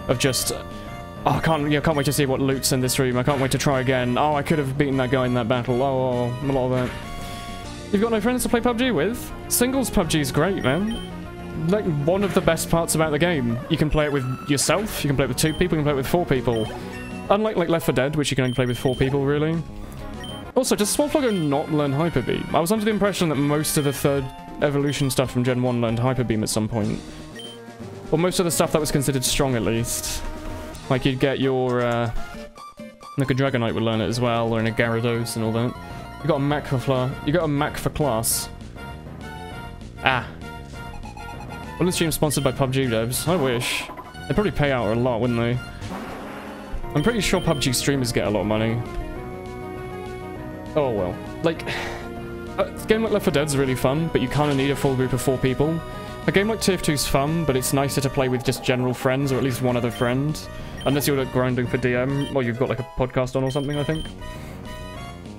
Of just, oh, I can't wait to see what loot's in this room. I can't wait to try again. Oh, I could have beaten that guy in that battle. Oh, a lot of that. You've got no friends to play PUBG with? Singles PUBG's great, man. Like, one of the best parts about the game. You can play it with yourself, you can play it with 2 people, you can play it with 4 people. Unlike, like, Left 4 Dead, which you can only play with 4 people, really. Also, does Swole Floggo not learn Hyper Beam? I was under the impression that most of the 3rd evolution stuff from Gen 1 learned Hyper Beam at some point. Or most of the stuff that was considered strong, at least. Like, you'd get your, like a Dragonite would learn it as well, or in a Gyarados and all that. You got a Mac for class. Ah. Well, this stream's sponsored by PUBG devs. I wish. They'd probably pay out a lot, wouldn't they? I'm pretty sure PUBG streamers get a lot of money. Oh well. Like, a game like Left 4 Dead's really fun, but you kind of need a full group of 4 people. A game like TF2's fun, but it's nicer to play with just general friends, or at least one other friend. Unless you're like grinding for DM, or you've got like a podcast on or something, I think.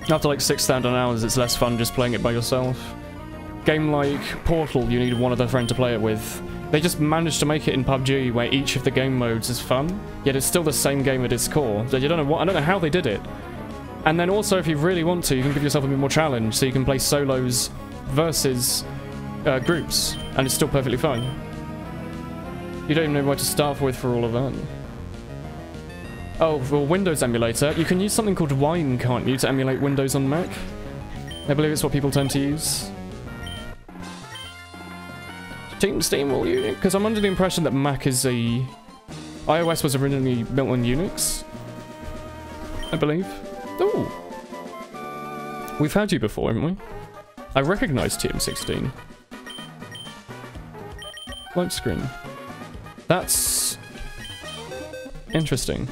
After like 6,000 hours, it's less fun just playing it by yourself. Game like Portal, you need one other friend to play it with. They just managed to make it in PUBG where each of the game modes is fun, yet it's still the same game at its core. So you don't know I don't know how they did it. And then also, if you really want to, you can give yourself a bit more challenge, so you can play solos versus groups, and it's still perfectly fine. You don't even know where to start with for all of that. Oh, for Windows emulator, you can use something called Wine, can't you, to emulate Windows on Mac? I believe it's what people tend to use. Team Steam will use it, because I'm under the impression that Mac is a... iOS was originally built on Unix, I believe. Ooh! We've had you before, haven't we? I recognise TM16. Light screen. That's... interesting.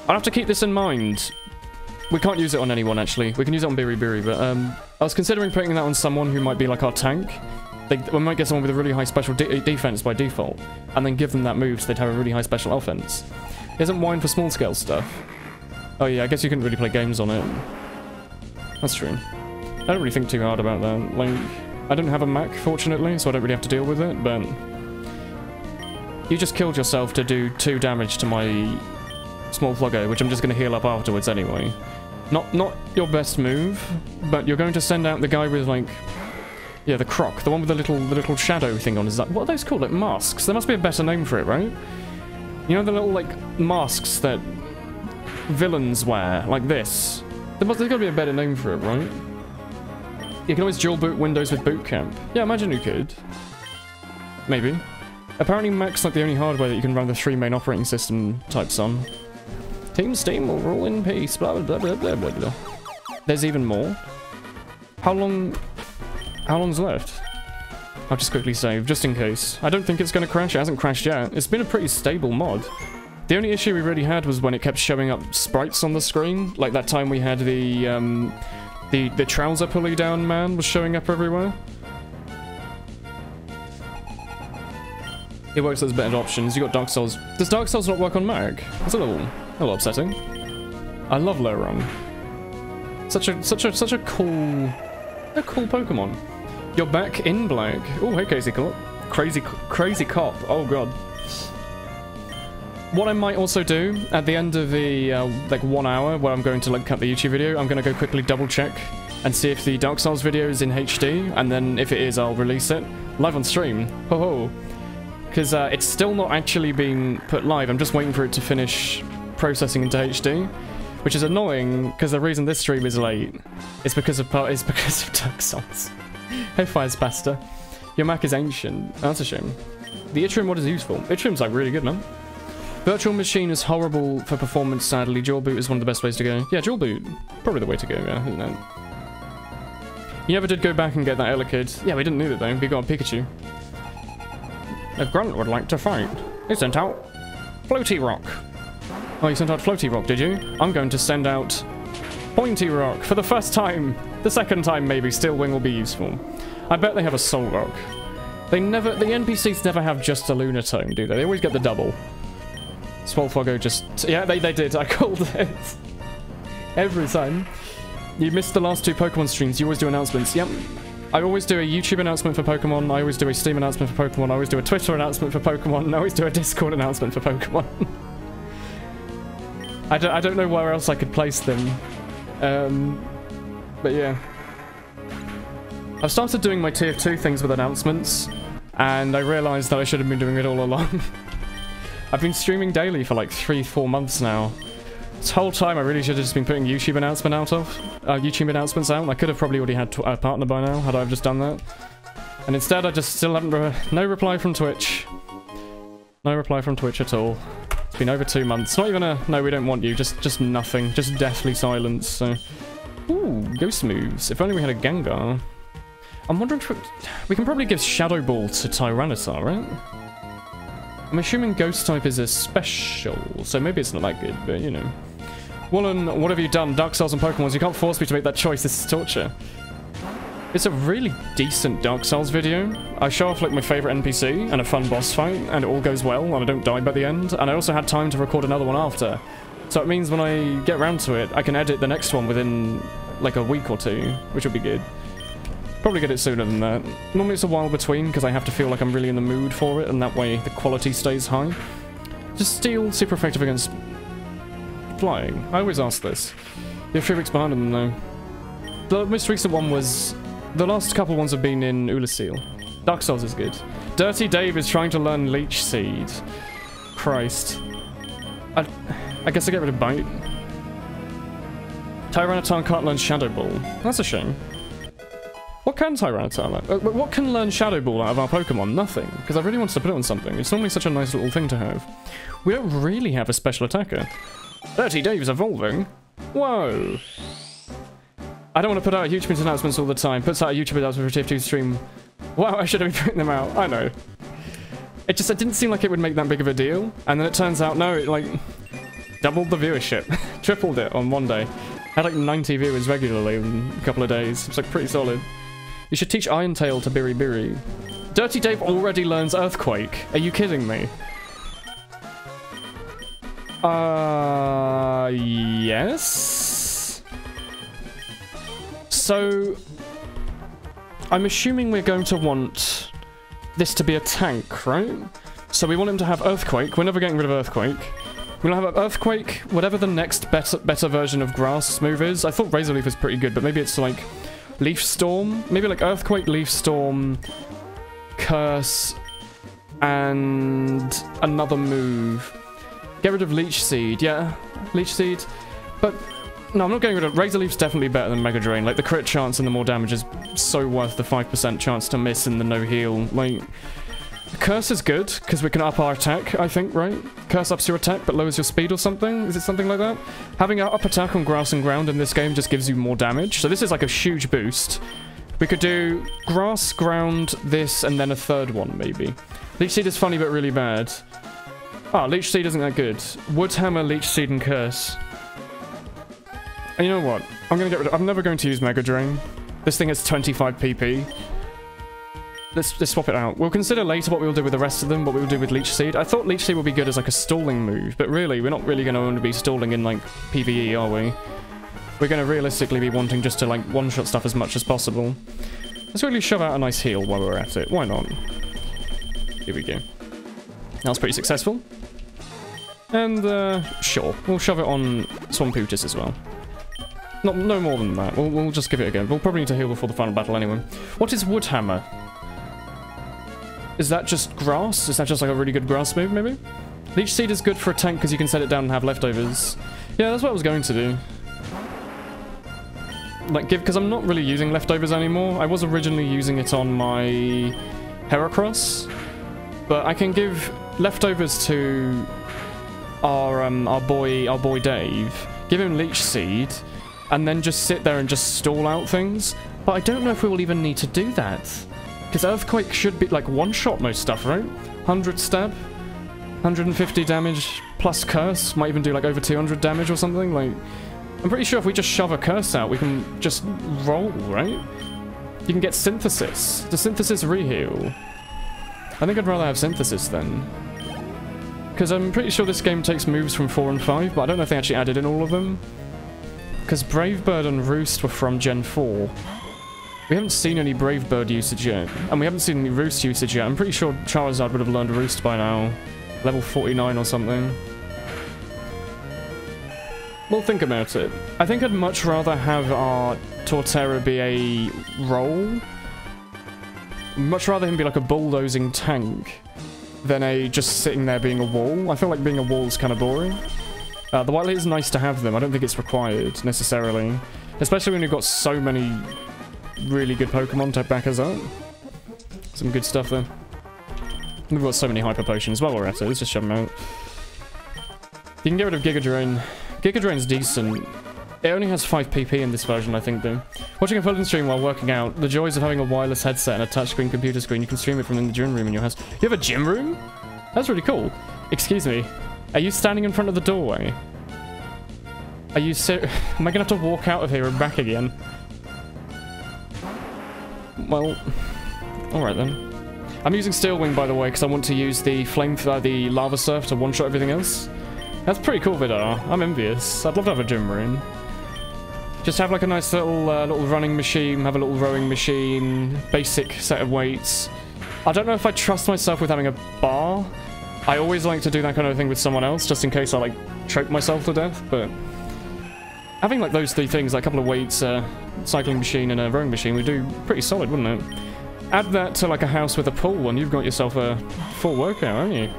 I'll have to keep this in mind. We can't use it on anyone, actually. We can use it on Biribiri, but I was considering putting that on someone who might be like our tank. We might get someone with a really high special defense by default, and then give them that move so they'd have a really high special offense. Isn't Wine for small scale stuff? Oh yeah, I guess you couldn't really play games on it. That's true. I don't really think too hard about that. Like, I don't have a Mac, fortunately, so I don't really have to deal with it, but... You just killed yourself to do 2 damage to my small Floggo, which I'm just going to heal up afterwards anyway. Not your best move, but you're going to send out the guy with, like... Yeah, the croc. The one with the little shadow thing on his... What are those called? Like, masks? There must be a better name for it, right? You know the little, like, masks that villains wear? Like this. There's got to be a better name for it, right? You can always dual boot Windows with Boot Camp. Yeah, imagine you could. Maybe. Apparently Mac's like the only hardware that you can run the 3 main operating system types on. Team Steam will rule in peace, blah blah blah blah blah blah. There's even more. How long's left? I'll just quickly save, just in case. I don't think it's gonna crash, it hasn't crashed yet. It's been a pretty stable mod. The only issue we really had was when it kept showing up sprites on the screen. Like that time we had the trouser pulley down man was showing up everywhere. It works as better options. You got Dark Souls. Does Dark Souls not work on Mac? That's a little upsetting. I love low run. Such a cool Pokemon. You're back in black. Oh, hey, Crazy Cop. Crazy Cop. Oh god. What I might also do at the end of the like 1 hour where I'm going to like cut the YouTube video, I'm going to go quickly double check and see if the Dark Souls video is in HD, and then if it is, I'll release it live on stream. Ho ho. Because it's still not actually being put live. I'm just waiting for it to finish processing into HD, which is annoying because the reason this stream is late is because of Dark Souls. Hey, Firespasta. Your Mac is ancient. Oh, that's a shame. The Yttrium mod is useful. Yttrium's like really good, man. Virtual machine is horrible for performance, sadly. Dual boot is one of the best ways to go. Yeah, dual boot. Probably the way to go, yeah, isn't it? You never did go back and get that Elekid. Yeah, we didn't need it though. We got a Pikachu. A grunt would like to fight. He sent out Floaty Rock. Oh, you sent out Floaty Rock, did you? I'm going to send out Pointy Rock for the first time. The second time, maybe, Steel Wing will be useful. I bet they have a Soul Rock. The NPCs never have just a Lunatone, do they? They always get the double. Swolfogo just... Yeah, they did. I called it. Every time. You missed the last 2 Pokemon streams. You always do announcements. Yep. I always do a YouTube announcement for Pokemon. I always do a Steam announcement for Pokemon. I always do a Twitter announcement for Pokemon. And I always do a Discord announcement for Pokemon. I don't know where else I could place them. But yeah. I've started doing my tier 2 things with announcements, and I realised that I should have been doing it all along. I've been streaming daily for like 3-4 months now. This whole time I really should have just been putting YouTube announcements out. I could have probably already had a partner by now, had I just done that. And instead I just still haven't... no reply from Twitch. No reply from Twitch at all. It's been over 2 months. Not even a, no, we don't want you, just nothing. Just deathly silence, so... Ooh, ghost moves. If only we had a Gengar. I'm wondering if we can probably give Shadow Ball to Tyranitar, right? I'm assuming Ghost type is a special, so maybe it's not that good, but you know. Woolen, what have you done? Dark Souls and Pokemon, you can't force me to make that choice, this is torture. It's a really decent Dark Souls video. I show off like my favourite NPC and a fun boss fight, and it all goes well, and I don't die by the end, and I also had time to record another one after. So it means when I get around to it, I can edit the next one within like a week or 2, which will be good. Probably get it sooner than that. Normally it's a while between, because I have to feel like I'm really in the mood for it, and that way the quality stays high. Just Steel, super effective against flying. I always ask this. You're 3 weeks behind them though. The most recent one was... The last couple ones have been in Ulasil. Dark Souls is good. Dirty Dave is trying to learn Leech Seed. Christ. I guess I get rid of Bite. Tyranitar can't learn Shadow Ball. That's a shame. What can Tyranitar learn? What can learn Shadow Ball out of our Pokemon? Nothing. Because I really wanted to put it on something. It's normally such a nice little thing to have. We don't really have a special attacker. Dirty Dave's evolving. Whoa. I don't want to put out YouTube announcements all the time. Puts out a YouTube announcement for a Tier 2 stream. Wow, I should have been putting them out. I know. It didn't seem like it would make that big of a deal. And then it turns out, no, it like... doubled the viewership. Tripled it on one day. Had like 90 viewers regularly in a couple of days. It's like pretty solid. You should teach Iron Tail to Biri. Dirty Dave already learns Earthquake. Are you kidding me? Yes? So... I'm assuming we're going to want this to be a tank, right? So we want him to have Earthquake. We're never getting rid of Earthquake. We're gonna have an Earthquake, whatever the next better version of grass move is. I thought Razor Leaf was pretty good, but maybe it's like Leaf Storm? Maybe like Earthquake, Leaf Storm, Curse, and another move. Get rid of Leech Seed, yeah, Leech Seed. But no, I'm not getting rid of... Razor Leaf's definitely better than Mega Drain. Like, the crit chance and the more damage is so worth the 5% chance to miss and the no heal. Like, Curse is good, because we can up our attack, I think, right? Curse ups your attack, but lowers your speed or something? Is it something like that? Having an up attack on grass and ground in this game just gives you more damage. So this is like a huge boost. We could do grass, ground, this, and then a third one, maybe. Leech Seed is funny, but really bad. Ah, Leech Seed isn't that good. Wood Hammer, Leech Seed, and Curse. And you know what? I'm gonna get rid of... I'm never going to use Mega Drain. This thing has 25 PP. Let's just swap it out. We'll consider later what we'll do with the rest of them, what we'll do with Leech Seed. I thought Leech Seed would be good as like a stalling move, but really, we're not really going to want to be stalling in like PvE, are we? We're going to realistically be wanting just to like one-shot stuff as much as possible. Let's really shove out a nice heal while we're at it. Why not? Here we go. That was pretty successful. And, sure. We'll shove it on Swampootis as well. No more than that. We'll just give it a go. We'll probably need to heal before the final battle anyway. What is Wood Hammer? Is that just grass? Is that just like a really good grass move, maybe? Leech Seed is good for a tank because you can set it down and have leftovers. Yeah, that's what I was going to do. Like, because I'm not really using leftovers anymore. I was originally using it on my Heracross, but I can give leftovers to our boy Dave. Give him Leech Seed, and then just sit there and just stall out things. But I don't know if we will even need to do that. Because Earthquake should be like one-shot most stuff, right? 100 stab, 150 damage, plus Curse. Might even do like over 200 damage or something. Like, I'm pretty sure if we just shove a Curse out, we can just roll, right? You can get Synthesis. The Synthesis reheal. I think I'd rather have Synthesis then. Because I'm pretty sure this game takes moves from 4 and 5, but I don't know if they actually added in all of them. Because Brave Bird and Roost were from Gen 4. We haven't seen any Brave Bird usage yet, and we haven't seen any Roost usage yet. I'm pretty sure Charizard would have learned Roost by now. Level 49 or something. We'll think about it. I think I'd much rather have our Torterra be a roll. Much rather him be like a bulldozing tank than a just sitting there being a wall. I feel like being a wall is kind of boring. The White is nice to have them. I don't think it's required, necessarily. Especially when you've got so many really good Pokemon to back us up. Some good stuff there. We've got so many Hyper Potions. While we're at it, let's just shove them out. You can get rid of Giga Drain. Giga Drain's decent. It only has 5 PP in this version, I think, though. Watching a Fulton stream while working out. The joys of having a wireless headset and a touchscreen computer screen. You can stream it from in the gym room in your house. You have a gym room? That's really cool. Excuse me. Are you standing in front of the doorway? Are you Am I gonna have to walk out of here and back again? Well, alright then. I'm using Steel Wing, by the way, because I want to use the the Lava Surf to one-shot everything else. That's pretty cool, Vidar. I'm envious. I'd love to have a gym room. Just have like a nice little running machine, have a little rowing machine, basic set of weights. I don't know if I trust myself with having a bar. I always like to do that kind of thing with someone else, just in case I like choke myself to death, but having like those 3 things, like a couple of weights, cycling machine and a rowing machine would do pretty solid, wouldn't it? Add that to like a house with a pool and you've got yourself a full workout, haven't you?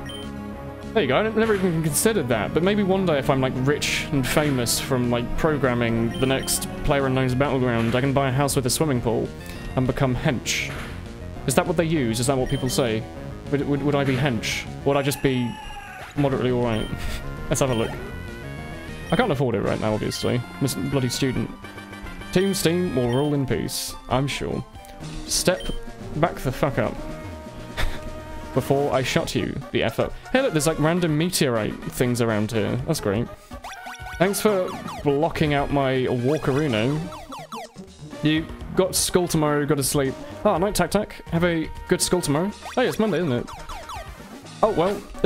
There you go, I never even considered that, but maybe one day if I'm like rich and famous from like programming the next PlayerUnknown's Battleground, I can buy a house with a swimming pool and become hench. Is that what they use? Is that what people say? Would I be hench? Or would I just be moderately alright? Let's have a look. I can't afford it right now, obviously. I'm a bloody student. Team Steam will rule in peace, I'm sure. Step back the fuck up. Before I shot you, the F up. Hey look, there's like random meteorite things around here. That's great. Thanks for blocking out my Walkerino. You got school tomorrow, go to sleep. Ah, night tac tac. Have a good school tomorrow. Oh yeah, it's Monday, isn't it? Oh well, this